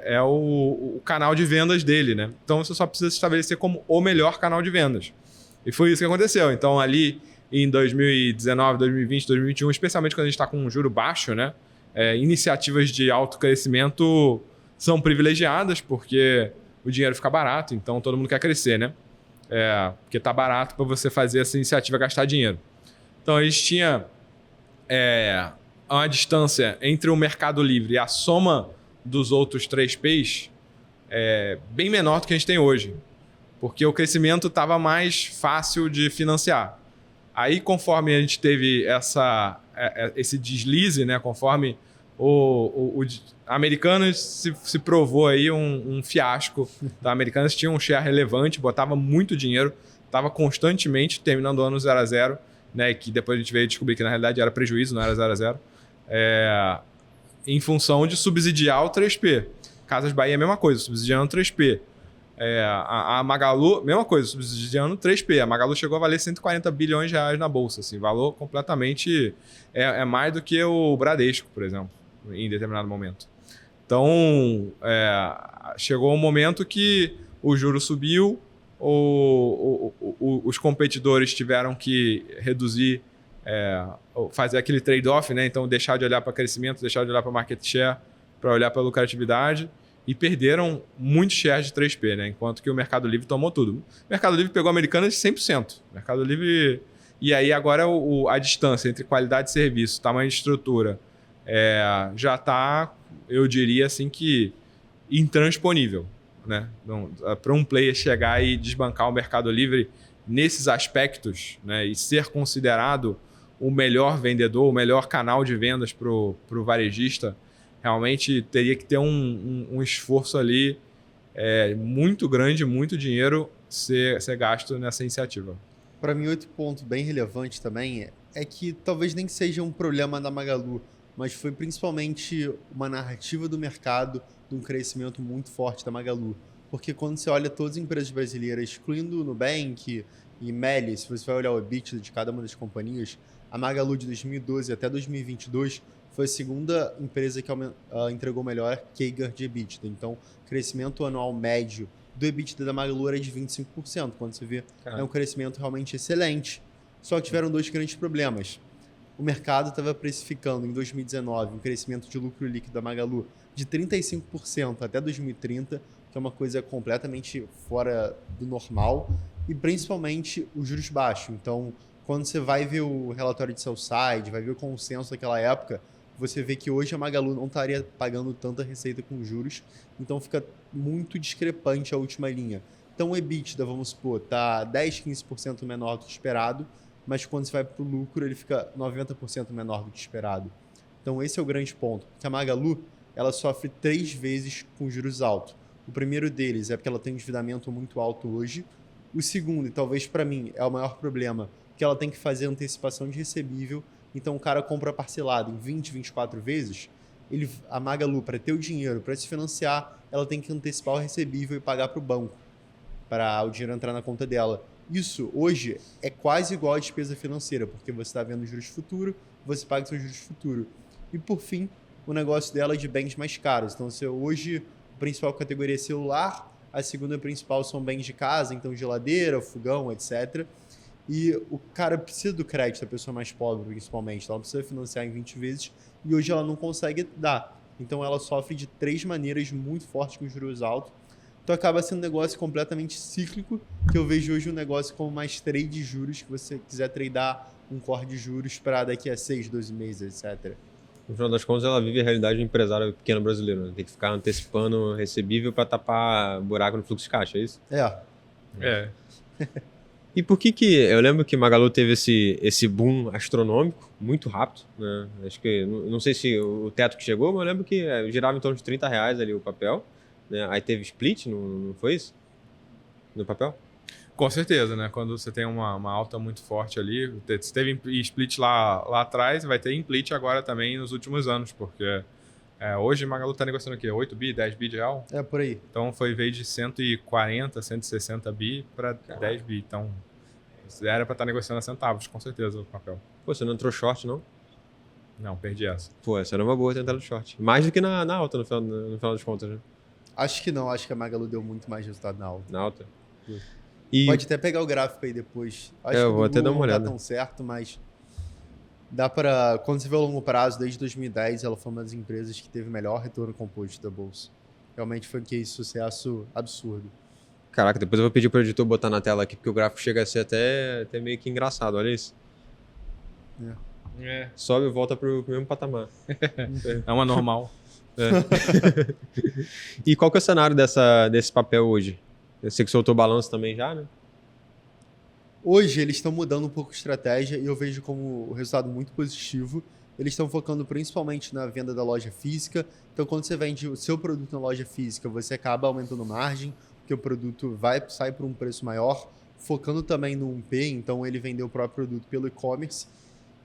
é o canal de vendas dele, né? Então você só precisa se estabelecer como o melhor canal de vendas. E foi isso que aconteceu. Então ali em 2019, 2020, 2021, especialmente quando a gente está com um juro baixo, né? Iniciativas de alto crescimento são privilegiadas porque o dinheiro fica barato, então todo mundo quer crescer, né? Porque tá barato para você fazer essa iniciativa gastar dinheiro. Então a gente tinha uma distância entre o Mercado Livre e a soma dos outros 3Ps bem menor do que a gente tem hoje, porque o crescimento estava mais fácil de financiar. Aí, conforme a gente teve esse deslize, né, conforme o Americanas se provou aí um fiasco. A Americanas tinha um share relevante, botava muito dinheiro, estava constantemente terminando o ano 0 a 0, né, que depois a gente veio descobrir que na realidade era prejuízo, não era 0 a 0, em função de subsidiar o 3P. Casas Bahia é a mesma coisa, subsidiando o 3P. A Magalu, mesma coisa, subsidiando 3P. A Magalu chegou a valer 140 bilhões de reais na bolsa. Assim, valor completamente... mais do que o Bradesco, por exemplo, em determinado momento. Então, chegou um momento que o juro subiu, os competidores tiveram que reduzir, fazer aquele trade-off, né? Então, deixar de olhar para crescimento, deixar de olhar para market share, para olhar para lucratividade. E perderam muitos shares de 3P, né? Enquanto que o Mercado Livre tomou tudo. O Mercado Livre pegou a Americanas de 100%. O Mercado Livre... E aí agora a distância entre qualidade de serviço, tamanho de estrutura, já está, eu diria assim, que intransponível, né? Para um player chegar e desbancar o Mercado Livre nesses aspectos, né, e ser considerado o melhor vendedor, o melhor canal de vendas para o varejista, realmente teria que ter um esforço ali muito grande, muito dinheiro ser gasto nessa iniciativa. Para mim, outro ponto bem relevante também é que talvez nem seja um problema da Magalu, mas foi principalmente uma narrativa do mercado de um crescimento muito forte da Magalu. Porque quando você olha todas as empresas brasileiras, excluindo o Nubank e Meli, se você vai olhar o EBITDA de cada uma das companhias, a Magalu de 2012 até 2022 foi a segunda empresa que entregou melhor CAGR de EBITDA. Então, crescimento anual médio do EBITDA da Magalu era de 25%. Quando você vê, é um crescimento realmente excelente. Só que tiveram dois grandes problemas. O mercado estava precificando em 2019 um crescimento de lucro líquido da Magalu de 35% até 2030, que é uma coisa completamente fora do normal, e principalmente os juros baixos. Então, quando você vai ver o relatório de sell-side, vai ver o consenso daquela época, você vê que hoje a Magalu não estaria pagando tanta receita com juros, então fica muito discrepante a última linha. Então o EBITDA, vamos supor, está 10, 15% menor do que esperado, mas quando você vai para o lucro, ele fica 90% menor do que esperado. Então esse é o grande ponto, porque a Magalu ela sofre 3 vezes com juros altos. O primeiro deles é porque ela tem um endividamento muito alto hoje. O segundo, e talvez para mim é o maior problema, que ela tem que fazer antecipação de recebível. Então o cara compra parcelado em 20, 24 vezes, a Magalu, para ter o dinheiro, para se financiar, ela tem que antecipar o recebível e pagar para o banco, para o dinheiro entrar na conta dela. Isso, hoje, é quase igual à despesa financeira, porque você está vendo juros futuro, você paga seus juros futuro. E, por fim, o negócio dela é de bens mais caros. Então, hoje, a principal categoria é celular, a segunda principal são bens de casa, então geladeira, fogão, etc. E o cara precisa do crédito, a pessoa mais pobre, principalmente. Ela precisa financiar em 20 vezes e hoje ela não consegue dar. Então ela sofre de 3 maneiras muito fortes com juros altos. Então acaba sendo um negócio completamente cíclico, que eu vejo hoje um negócio como mais trade de juros, que você quiser tradear um core de juros para daqui a 6, 12 meses, etc. No final das contas, ela vive a realidade do empresário pequeno brasileiro. Né? Tem que ficar antecipando recebível para tapar buraco no fluxo de caixa, é isso? É. E por que eu lembro que Magalu teve esse boom astronômico muito rápido, né? Acho que, não sei se o teto que chegou, mas eu lembro que girava em torno de R$30 ali o papel, né? Aí teve split, não foi isso? No papel? Com certeza, né? Quando você tem uma alta muito forte ali, você teve split lá atrás, vai ter split agora também nos últimos anos, porque hoje o Magalu está negociando o quê? 8 bi, 10 bi de real? É, por aí. Então veio de 140, 160 bi para 10 bi. Então era para estar negociando a centavos, com certeza, o papel. Pô, você não entrou short, não? Não, perdi essa. Pô, essa era uma boa tentar no short. Mais do que na alta, no final das contas, né? Acho que não, acho que a Magalu deu muito mais resultado na alta. Na alta. E... Pode até pegar o gráfico aí depois. Acho que eu vou até dar uma olhada. Não tá tão certo, mas dá para... Quando você vê a longo prazo, desde 2010, ela foi uma das empresas que teve melhor retorno composto da bolsa. Realmente foi um case de sucesso absurdo. Caraca, depois eu vou pedir pro editor botar na tela aqui, porque o gráfico chega a ser até meio que engraçado, olha isso. Sobe e volta pro mesmo patamar. É uma normal. E qual que é o cenário desse papel hoje? Eu sei que soltou o balanço também já, né? Hoje eles estão mudando um pouco a estratégia e eu vejo como um resultado muito positivo. Eles estão focando principalmente na venda da loja física. Então, quando você vende o seu produto na loja física, você acaba aumentando margem, porque o produto sai por um preço maior, focando também no 1P, então ele vendeu o próprio produto pelo e-commerce.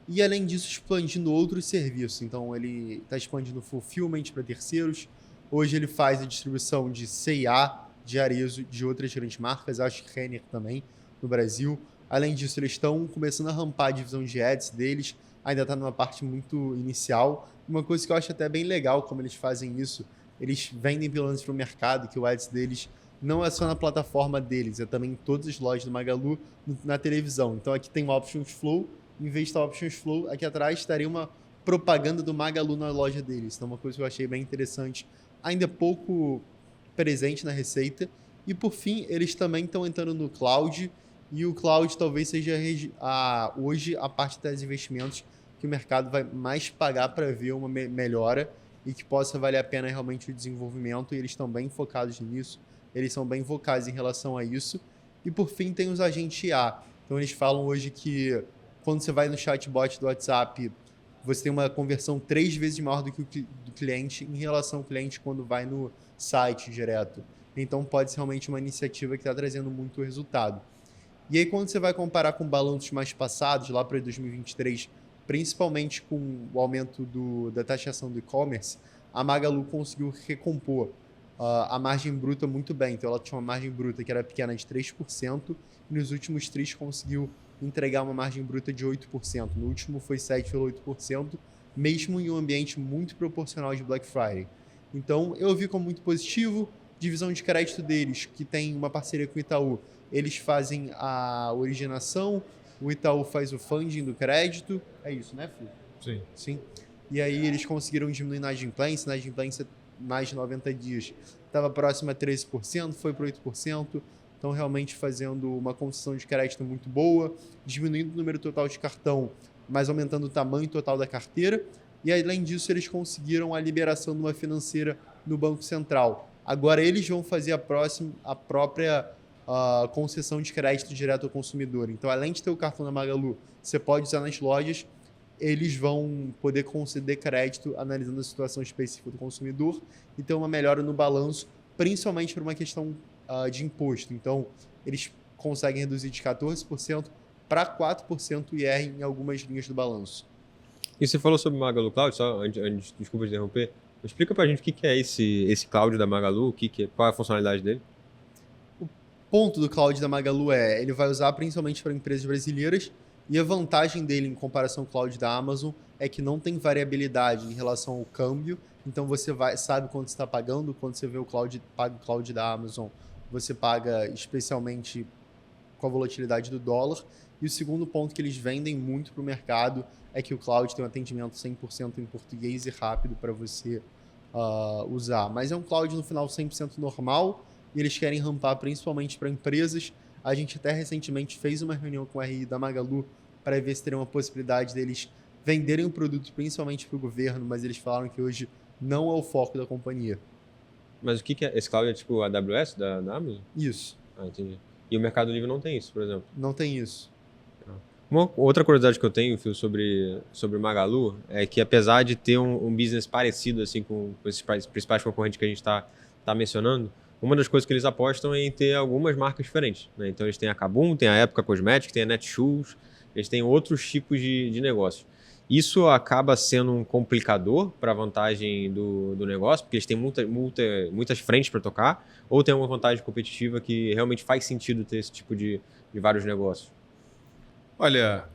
E, além disso, expandindo outros serviços. Então, ele está expandindo fulfillment para terceiros. Hoje ele faz a distribuição de C&A, de Arezzo, de outras grandes marcas, acho que Renner também, no Brasil. Além disso, eles estão começando a rampar a divisão de ads deles, ainda está numa parte muito inicial. Uma coisa que eu acho até bem legal como eles fazem isso, eles vendem pelo menos para o mercado, que o ads deles não é só na plataforma deles, é também em todas as lojas do Magalu, na televisão. Então aqui tem o Options Flow, em vez de estar Options Flow, aqui atrás estaria uma propaganda do Magalu na loja deles. Então uma coisa que eu achei bem interessante, ainda pouco presente na receita. E por fim, eles também estão entrando no cloud, e o cloud talvez seja hoje a parte dos investimentos que o mercado vai mais pagar para ver uma melhora e que possa valer a pena realmente o desenvolvimento, e eles estão bem focados nisso, eles são bem vocais em relação a isso. E por fim tem os agentes IA. Então eles falam hoje que quando você vai no chatbot do WhatsApp, você tem uma conversão 3 vezes maior do que do cliente em relação ao cliente quando vai no site direto. Então pode ser realmente uma iniciativa que está trazendo muito resultado. E aí quando você vai comparar com balanços mais passados, lá para 2023, principalmente com o aumento da taxação do e-commerce, a Magalu conseguiu recompor a margem bruta muito bem. Então ela tinha uma margem bruta que era pequena de 3%, e nos últimos 3 conseguiu entregar uma margem bruta de 8%. No último foi 7,8%, mesmo em um ambiente muito proporcional de Black Friday. Então eu vi como muito positivo. Divisão de crédito deles, que tem uma parceria com o Itaú, eles fazem a originação, o Itaú faz o funding do crédito. É isso, né, Fio? Sim. Sim. E aí eles conseguiram diminuir na inadimplência. Na inadimplência, mais de 90 dias, estava próximo a 13%, foi para 8%. Então, realmente fazendo uma concessão de crédito muito boa, diminuindo o número total de cartão, mas aumentando o tamanho total da carteira. E, além disso, eles conseguiram a liberação de uma financeira no Banco Central. Agora, eles vão fazer a própria concessão de crédito direto ao consumidor. Então, além de ter o cartão da Magalu, você pode usar nas lojas, eles vão poder conceder crédito analisando a situação específica do consumidor e ter uma melhora no balanço, principalmente por uma questão de imposto. Então, eles conseguem reduzir de 14% para 4% o IR em algumas linhas do balanço. E você falou sobre o Magalu Cloud, só antes, desculpa te interromper, explica pra gente o que é esse cloud da Magalu, qual é a funcionalidade dele? O ponto do cloud da Magalu ele vai usar principalmente para empresas brasileiras, e a vantagem dele em comparação ao cloud da Amazon é que não tem variabilidade em relação ao câmbio. Então você sabe quanto você está pagando. Quando você vê paga o cloud da Amazon, você paga especialmente com a volatilidade do dólar. E o segundo ponto que eles vendem muito para o mercado é que o cloud tem um atendimento 100% em português e rápido para você usar. Mas é um cloud no final 100% normal, e eles querem rampar principalmente para empresas. A gente até recentemente fez uma reunião com o RI da Magalu para ver se teria uma possibilidade deles venderem o produto principalmente para o governo, mas eles falaram que hoje não é o foco da companhia. Mas o que é? Esse cloud é tipo a AWS da Amazon? Isso. Ah, entendi. E o Mercado Livre não tem isso, por exemplo? Não tem isso. Uma outra curiosidade que eu tenho, Phil, sobre o Magalu é que, apesar de ter um business parecido assim com esses principais concorrentes que a gente está mencionando, uma das coisas que eles apostam é em ter algumas marcas diferentes, né? Então eles têm a Kabum, tem a Época Cosmetics, tem a Netshoes, eles têm outros tipos de negócios. Isso acaba sendo um complicador para a vantagem do negócio, porque eles têm muitas frentes para tocar, ou tem uma vantagem competitiva que realmente faz sentido ter esse tipo de vários negócios? Olha,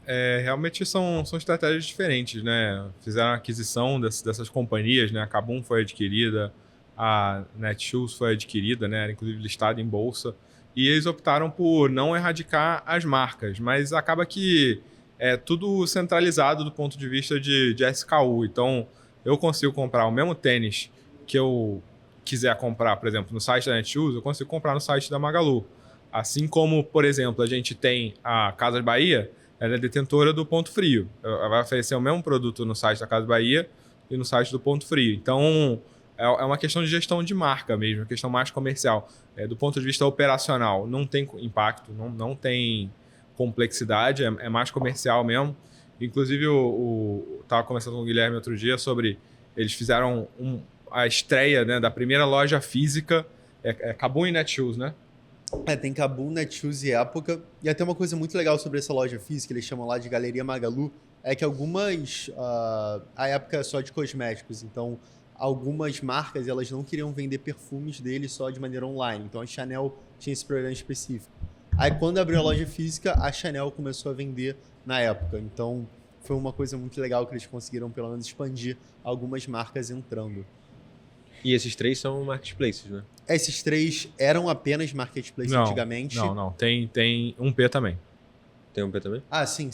realmente são estratégias diferentes, né? Fizeram a aquisição dessas companhias, né? A Kabum foi adquirida, a Netshoes foi adquirida, né? Era inclusive listada em bolsa, e eles optaram por não erradicar as marcas, mas acaba que é tudo centralizado do ponto de vista de SKU. Então, eu consigo comprar o mesmo tênis que eu quiser comprar, por exemplo, no site da Netshoes, eu consigo comprar no site da Magalu. Assim como, por exemplo, a gente tem a Casas Bahia, ela é detentora do Ponto Frio. Ela vai oferecer o mesmo produto no site da Casas Bahia e no site do Ponto Frio. Então, é uma questão de gestão de marca mesmo, uma questão mais comercial. Do ponto de vista operacional, não tem impacto, não tem complexidade, é mais comercial mesmo. Inclusive, eu estava conversando com o Guilherme outro dia sobre... Eles fizeram a estreia, né, da primeira loja física, Kabum e Netshoes, né? Tem Kabum, Netshoes e Época. E até uma coisa muito legal sobre essa loja física, eles chamam lá de Galeria Magalu, é que algumas... a Época é só de cosméticos, então algumas marcas elas não queriam vender perfumes deles só de maneira online. Então a Chanel tinha esse programa específico. Aí quando abriu a loja física, a Chanel começou a vender na Época. Então foi uma coisa muito legal que eles conseguiram pelo menos expandir algumas marcas entrando. E esses 3 são marketplaces, né? Esses 3 eram apenas marketplaces antigamente. Não. Tem um P também. Tem um P também? Ah, sim.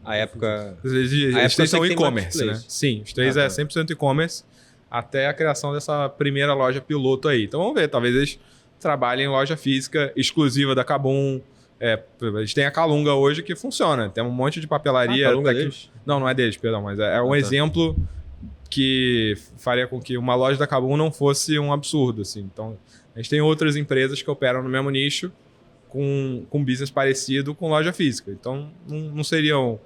A Época... Os 3 são e-commerce, né? marketplace. Sim, os 3 é 100% e-commerce, até a criação dessa primeira loja piloto aí. Então vamos ver, talvez eles trabalhem em loja física exclusiva da Kabum. A gente tem a Calunga hoje que funciona. Tem um monte de papelaria. A Calunga é deles? Não é deles, perdão, mas é um exemplo que faria com que uma loja da Kabum não fosse um absurdo, assim. Então, a gente tem outras empresas que operam no mesmo nicho com um business parecido com loja física. Então, não seriam...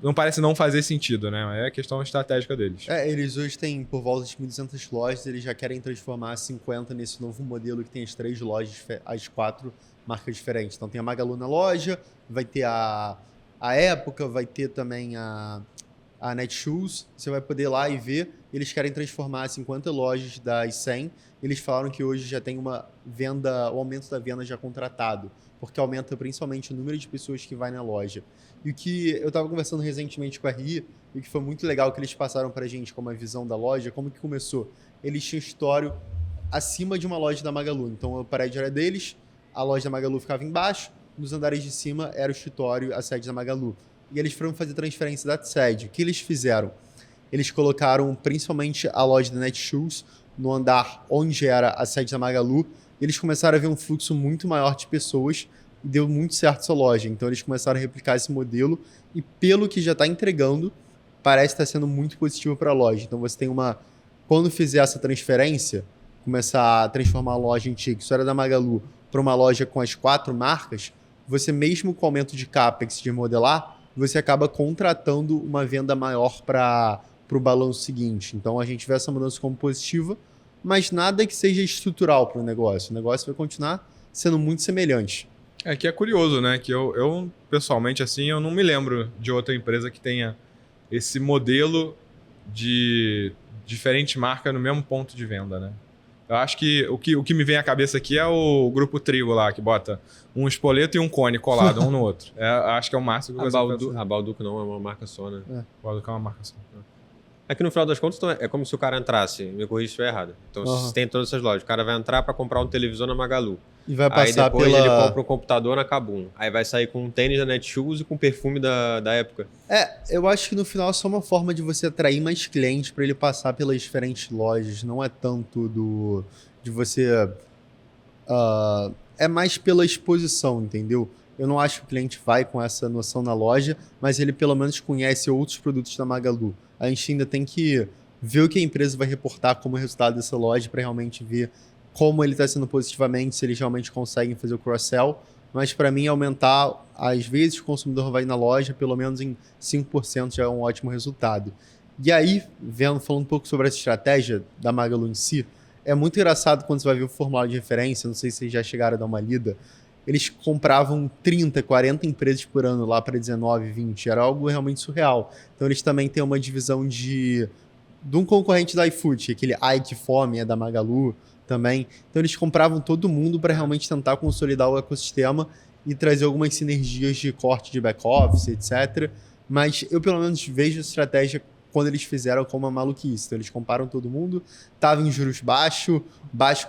Não parece não fazer sentido, né? É questão estratégica deles. Eles hoje têm por volta de 1.200 lojas, eles já querem transformar 50 nesse novo modelo que tem as 3 lojas, as 4 marcas diferentes. Então tem a Magalu na loja, vai ter a Época, vai ter também a Netshoes. Você vai poder ir lá e ver. Eles querem transformar 50 lojas das 100. Eles falaram que hoje já tem uma venda, o aumento da venda já contratado, porque aumenta principalmente o número de pessoas que vai na loja. E o que eu estava conversando recentemente com a RI, e que foi muito legal que eles passaram para a gente como a visão da loja, como que começou. Eles tinham escritório acima de uma loja da Magalu. Então o prédio era deles, a loja da Magalu ficava embaixo, nos andares de cima era o escritório, a sede da Magalu. E eles foram fazer transferência da sede. O que eles fizeram? Eles colocaram principalmente a loja da Netshoes no andar onde era a sede da Magalu. E eles começaram a ver um fluxo muito maior de pessoas. Deu muito certo essa loja, então eles começaram a replicar esse modelo e pelo que já está entregando, parece estar sendo muito positivo para a loja. Então você tem quando fizer essa transferência, começar a transformar a loja antiga, que só era da Magalu, para uma loja com as 4 marcas, você mesmo com o aumento de CAPEX de modelar, você acaba contratando uma venda maior para o balanço seguinte. Então a gente vê essa mudança como positiva, mas nada que seja estrutural para o negócio. O negócio vai continuar sendo muito semelhante. Que é curioso, né? Que eu pessoalmente, assim, eu não me lembro de outra empresa que tenha esse modelo de diferente marca no mesmo ponto de venda, né? Eu acho que o que me vem à cabeça aqui é o Grupo Trigo lá, que bota um espoleto e um cone colado um no outro. Acho que é o máximo que eu A Balduco não, é uma marca só, né? Balduco é uma marca só. É que no final das contas é como se o cara entrasse, me corrija se estiver errado. Então, se tem todas essas lojas, o cara vai entrar para comprar um televisor na Magalu. E vai passar aí depois ele compra um computador na Kabum. Aí vai sair com um tênis da Netshoes e com perfume da Época. Eu acho que no final é só uma forma de você atrair mais clientes para ele passar pelas diferentes lojas. Não é tanto de você... é mais pela exposição, entendeu? Eu não acho que o cliente vai com essa noção na loja, mas ele pelo menos conhece outros produtos da Magalu. A gente ainda tem que ver o que a empresa vai reportar como resultado dessa loja para realmente ver como ele está sendo positivamente, se eles realmente conseguem fazer o cross-sell. Mas para mim, aumentar as vezes que o consumidor vai na loja, pelo menos em 5% já é um ótimo resultado. E aí, falando um pouco sobre essa estratégia da Magalu em si, é muito engraçado quando você vai ver o formulário de referência, não sei se vocês já chegaram a dar uma lida, eles compravam 30, 40 empresas por ano lá para 19, 20. Era algo realmente surreal. Então eles também têm uma divisão de um concorrente da iFood, aquele Ai Que Fome, é da Magalu também. Então eles compravam todo mundo para realmente tentar consolidar o ecossistema e trazer algumas sinergias de corte de back-office, etc. Mas eu pelo menos vejo a estratégia quando eles fizeram como uma maluquice. Então eles compraram todo mundo, estava em juros baixo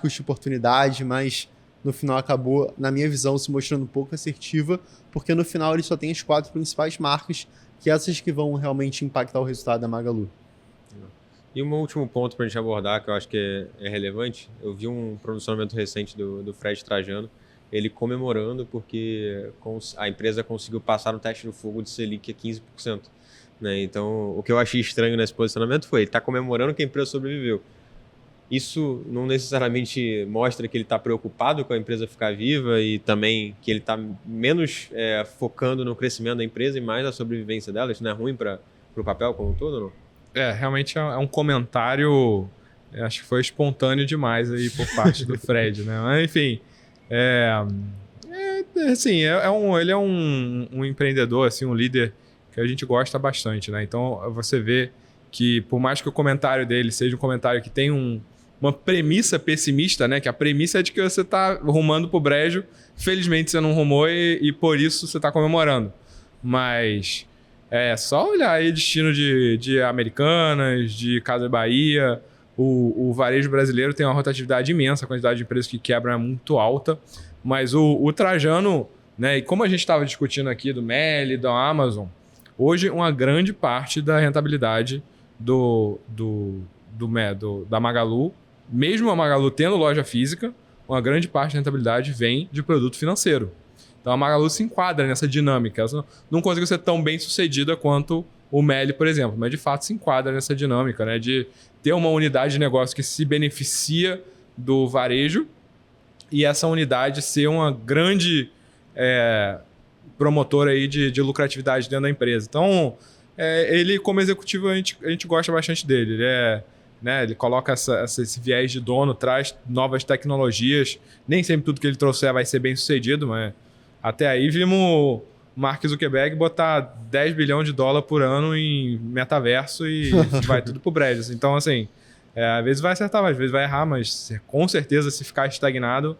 custo de oportunidade, mas... no final acabou, na minha visão, se mostrando pouco assertiva, porque no final ele só tem as 4 principais marcas, que essas que vão realmente impactar o resultado da Magalu. E um último ponto para a gente abordar, que eu acho que é relevante, eu vi um pronunciamento recente do Fred Trajano, ele comemorando porque a empresa conseguiu passar no teste do fogo de Selic a 15%. Né? Então, o que eu achei estranho nesse posicionamento foi, ele está comemorando que a empresa sobreviveu. Isso não necessariamente mostra que ele está preocupado com a empresa ficar viva e também que ele está menos focando no crescimento da empresa e mais na sobrevivência dela. Isso não é ruim para o papel como um todo, ou não? Realmente é um comentário, acho que foi espontâneo demais aí por parte do Fred, né? Mas, enfim, assim, ele é um empreendedor, assim, um líder que a gente gosta bastante, né? Então, você vê que por mais que o comentário dele seja um comentário que tem uma premissa pessimista, né? Que a premissa é de que você está rumando pro brejo. Felizmente você não rumou e por isso você está comemorando. Mas é só olhar aí destino de Americanas, de Casa Bahia. O varejo brasileiro tem uma rotatividade imensa, a quantidade de empresas que quebram é muito alta. Mas o Trajano, né? E como a gente estava discutindo aqui do Meli, da Amazon, hoje uma grande parte da rentabilidade da Magalu, mesmo a Magalu tendo loja física, uma grande parte da rentabilidade vem de produto financeiro. Então a Magalu se enquadra nessa dinâmica. Ela não conseguiu ser tão bem sucedida quanto o Meli, por exemplo, mas de fato se enquadra nessa dinâmica, né, de ter uma unidade de negócio que se beneficia do varejo e essa unidade ser uma grande promotor aí de lucratividade dentro da empresa. Então, ele como executivo, a gente gosta bastante dele. Ele coloca esse viés de dono, traz novas tecnologias. Nem sempre tudo que ele trouxer vai ser bem sucedido, mas até aí vimos Mark Zuckerberg botar 10 bilhões de dólares por ano em metaverso e vai tudo pro brejo. Então, assim, às vezes vai acertar, às vezes vai errar, mas com certeza se ficar estagnado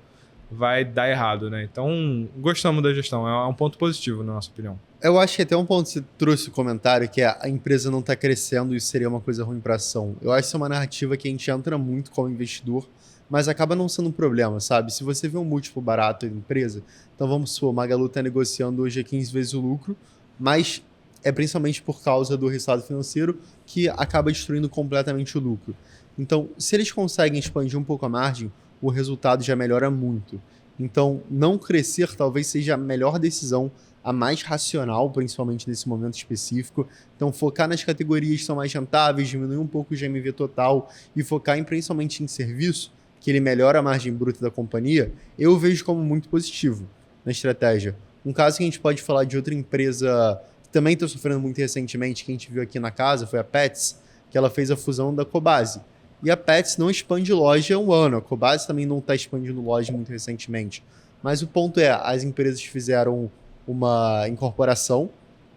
vai dar errado, né? Então, gostamos da gestão, é um ponto positivo na nossa opinião. Eu acho que até um ponto que você trouxe o comentário, que a empresa não está crescendo e isso seria uma coisa ruim para a ação. Eu acho que isso é uma narrativa que a gente entra muito como investidor, mas acaba não sendo um problema, sabe? Se você vê um múltiplo barato da empresa, então vamos supor, Magalu está negociando hoje a 15 vezes o lucro, mas é principalmente por causa do resultado financeiro que acaba destruindo completamente o lucro. Então, se eles conseguem expandir um pouco a margem, o resultado já melhora muito. Então, não crescer talvez seja a melhor decisão, a mais racional, principalmente nesse momento específico. Então, focar nas categorias que são mais rentáveis, diminuir um pouco o GMV total e focar principalmente em serviço, que ele melhora a margem bruta da companhia, eu vejo como muito positivo na estratégia. Um caso que a gente pode falar de outra empresa que também está sofrendo muito recentemente, que a gente viu aqui na casa, foi a Pets, que ela fez a fusão da Cobasi. E a Pets não expande loja há um ano, a Cobasi também não está expandindo loja muito recentemente. Mas o ponto é, as empresas fizeram uma incorporação,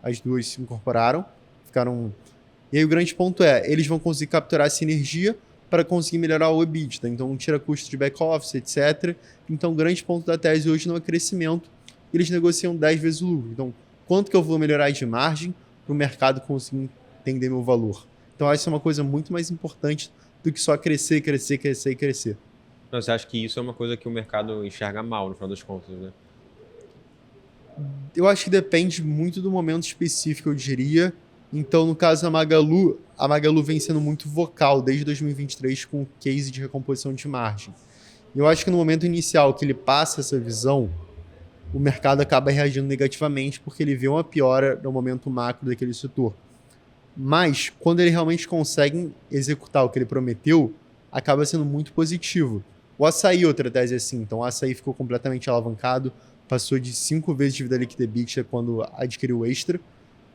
as duas se incorporaram, ficaram... E aí o grande ponto é, eles vão conseguir capturar essa energia para conseguir melhorar o EBITDA, então tira custo de back-office, etc. Então o grande ponto da tese hoje não é crescimento, eles negociam 10 vezes o lucro. Então, quanto que eu vou melhorar de margem para o mercado conseguir entender meu valor? Então, acho que isso é uma coisa muito mais importante do que só crescer. Não, você acha que isso é uma coisa que o mercado enxerga mal, no final das contas, né? Eu acho que depende muito do momento específico, eu diria. Então, no caso da Magalu, a Magalu vem sendo muito vocal desde 2023 com o case de recomposição de margem. Eu acho que no momento inicial que ele passa essa visão, o mercado acaba reagindo negativamente porque ele vê uma piora no momento macro daquele setor. Mas, quando ele realmente consegue executar o que ele prometeu, acaba sendo muito positivo. O Açaí, outra tese assim. Então, o Açaí ficou completamente alavancado, passou de 5 vezes de dívida líquida EBITDA quando adquiriu o Extra.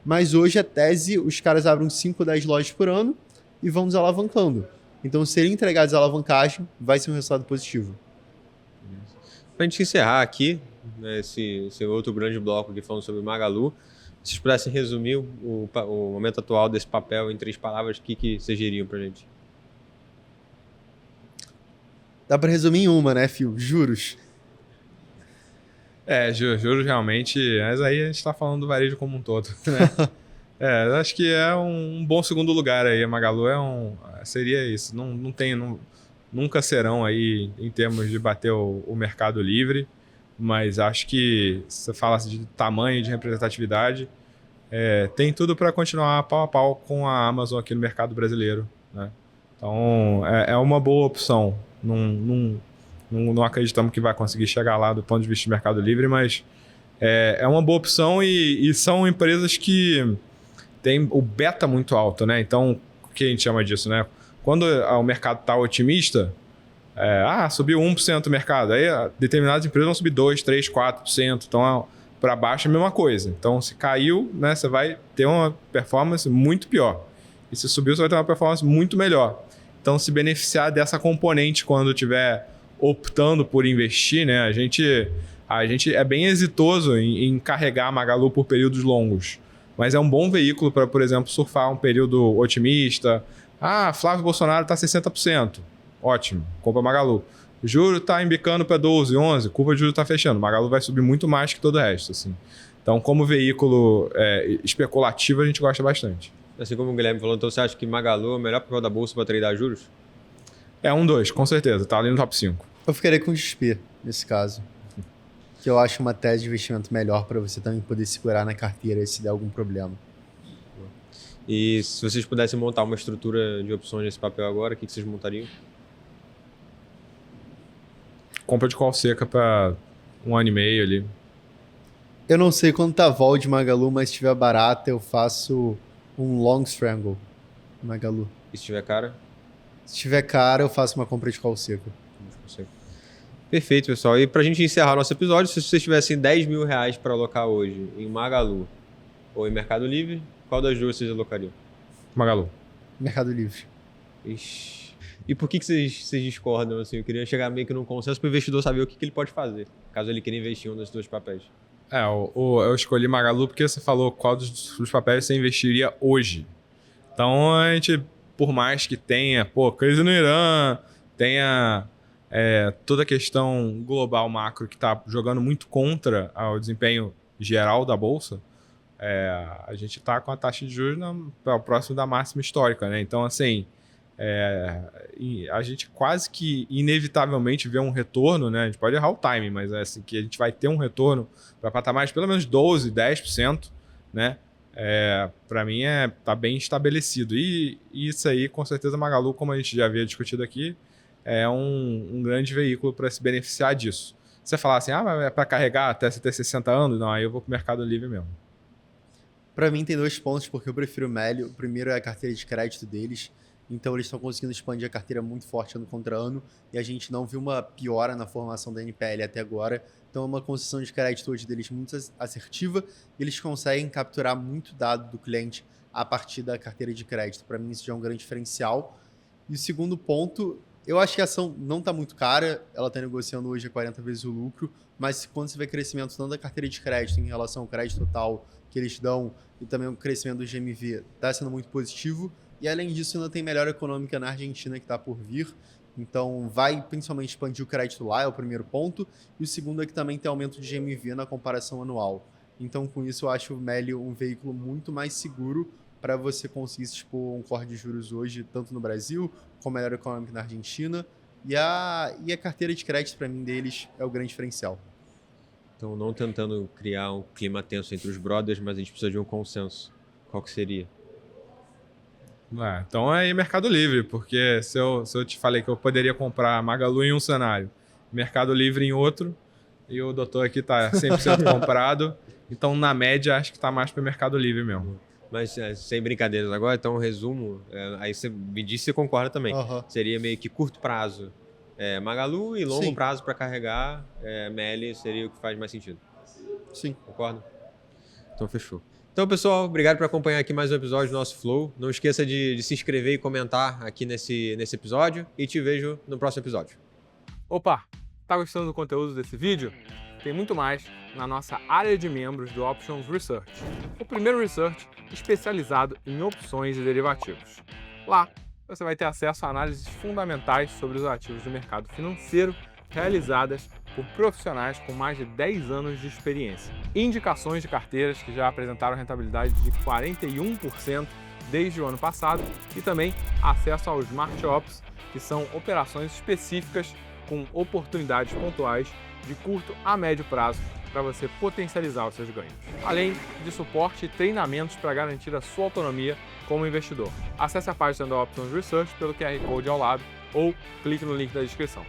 Mas hoje a tese, os caras abrem 5 ou 10 lojas por ano e vão desalavancando. Então, se ele entregar a desalavancagem, vai ser um resultado positivo. Para a gente encerrar aqui, né, esse outro grande bloco aqui falando sobre Magalu, se vocês pudessem resumir o momento atual desse papel em 3 palavras, o que vocês diriam para a gente? Dá para resumir em uma, né, Fio? Juros. Juros realmente, mas aí a gente está falando do varejo como um todo, né? Acho que é um bom segundo lugar aí, a Magalu seria isso, nunca serão aí em termos de bater o mercado livre, mas acho que se você fala de tamanho, de representatividade, tem tudo para continuar pau a pau com a Amazon aqui no mercado brasileiro, né? Então, é uma boa opção. Não acreditamos que vai conseguir chegar lá do ponto de vista de mercado livre, mas é uma boa opção e são empresas que têm o beta muito alto, né? Então, o que a gente chama disso, né? Quando o mercado está otimista, subiu 1% o mercado, aí determinadas empresas vão subir 2%, 3%, 4%, então para baixo é a mesma coisa. Então, se caiu, né, você vai ter uma performance muito pior. E se subiu, você vai ter uma performance muito melhor. Então, se beneficiar dessa componente quando estiver optando por investir, né? A gente é bem exitoso em carregar a Magalu por períodos longos, mas é um bom veículo para, por exemplo, surfar um período otimista. Flávio Bolsonaro está 60%. Ótimo, compra Magalu. O juro está embicando para 12, 11, curva de juros está fechando. Magalu vai subir muito mais que todo o resto, assim. Então, como veículo especulativo, a gente gosta bastante. Assim como o Guilherme falou, então você acha que Magalu é o melhor papel da bolsa para tradar juros? É 2, com certeza. Tá ali no top 5. Eu ficaria com o XP, nesse caso. Que eu acho uma tese de investimento melhor para você também poder segurar na carteira se der algum problema. E se vocês pudessem montar uma estrutura de opções nesse papel agora, o que vocês montariam? Compra de call seca para 1 ano e meio ali. Eu não sei quanto tá a vol de Magalu, mas se estiver barata, eu faço um long strangle Magalu. E se tiver cara? Se tiver cara, eu faço uma compra de call seco. Perfeito, pessoal. E pra gente encerrar nosso episódio, se vocês tivessem 10 mil reais para alocar hoje em Magalu ou em Mercado Livre, qual das duas vocês alocariam? Magalu. Mercado Livre. Ixi. E por que vocês discordam? Assim? Eu queria chegar meio que num consenso para o investidor saber o que ele pode fazer, caso ele queira investir em um desses dois papéis. Eu escolhi Magalu porque você falou qual dos papéis você investiria hoje. Então, a gente, por mais que tenha, crise no Irã, tenha toda a questão global macro que está jogando muito contra o desempenho geral da Bolsa, a gente está com a taxa de juros próximo da máxima histórica, né? Então, assim, a gente quase que inevitavelmente vê um retorno, né? A gente pode errar o timing, mas é assim que a gente vai ter um retorno para patamares de pelo menos 12%, 10%, né? Para mim tá bem estabelecido. E isso aí, com certeza, Magalu, como a gente já havia discutido aqui, é um grande veículo para se beneficiar disso. Se você falar assim, mas é para carregar até você ter 60 anos, não, aí eu vou para o Mercado Livre mesmo. Para mim tem 2 pontos porque eu prefiro o Melio. O primeiro é a carteira de crédito deles. Então eles estão conseguindo expandir a carteira muito forte ano contra ano e a gente não viu uma piora na formação da NPL até agora. Então é uma concessão de crédito hoje deles muito assertiva e eles conseguem capturar muito dado do cliente a partir da carteira de crédito. Para mim isso já é um grande diferencial. E o segundo ponto, eu acho que a ação não está muito cara, ela está negociando hoje a 40 vezes o lucro, mas quando você vê crescimento tanto da carteira de crédito em relação ao crédito total que eles dão e também o crescimento do GMV está sendo muito positivo. E além disso, ainda tem melhora econômica na Argentina que está por vir. Então, vai principalmente expandir o crédito lá, é o primeiro ponto. E o segundo é que também tem aumento de GMV na comparação anual. Então, com isso, eu acho o Melio um veículo muito mais seguro para você conseguir expor um corte de juros hoje, tanto no Brasil, com melhora econômica na Argentina. E a carteira de crédito, para mim, deles é o grande diferencial. Então, não tentando criar um clima tenso entre os brothers, mas a gente precisa de um consenso. Qual que seria? Então é Mercado Livre, porque se eu te falei que eu poderia comprar Magalu em um cenário, Mercado Livre em outro, e o doutor aqui tá 100% comprado, então na média acho que tá mais para Mercado Livre mesmo. Mas sem brincadeiras agora, então resumo, aí você me disse se concorda também. Seria meio que curto prazo Magalu e longo prazo para carregar Meli seria o que faz mais sentido. Sim. Concorda? Então fechou. Então, pessoal, obrigado por acompanhar aqui mais um episódio do nosso Flow. Não esqueça de se inscrever e comentar aqui nesse episódio. E te vejo no próximo episódio. Opa, tá gostando do conteúdo desse vídeo? Tem muito mais na nossa área de membros do Options Research. O primeiro research especializado em opções e derivativos. Lá, você vai ter acesso a análises fundamentais sobre os ativos do mercado financeiro realizadas por profissionais com mais de 10 anos de experiência. Indicações de carteiras que já apresentaram rentabilidade de 41% desde o ano passado e também acesso aos Smart Ops, que são operações específicas com oportunidades pontuais de curto a médio prazo para você potencializar os seus ganhos. Além de suporte e treinamentos para garantir a sua autonomia como investidor. Acesse a página da Options Research pelo QR Code ao lado ou clique no link da descrição.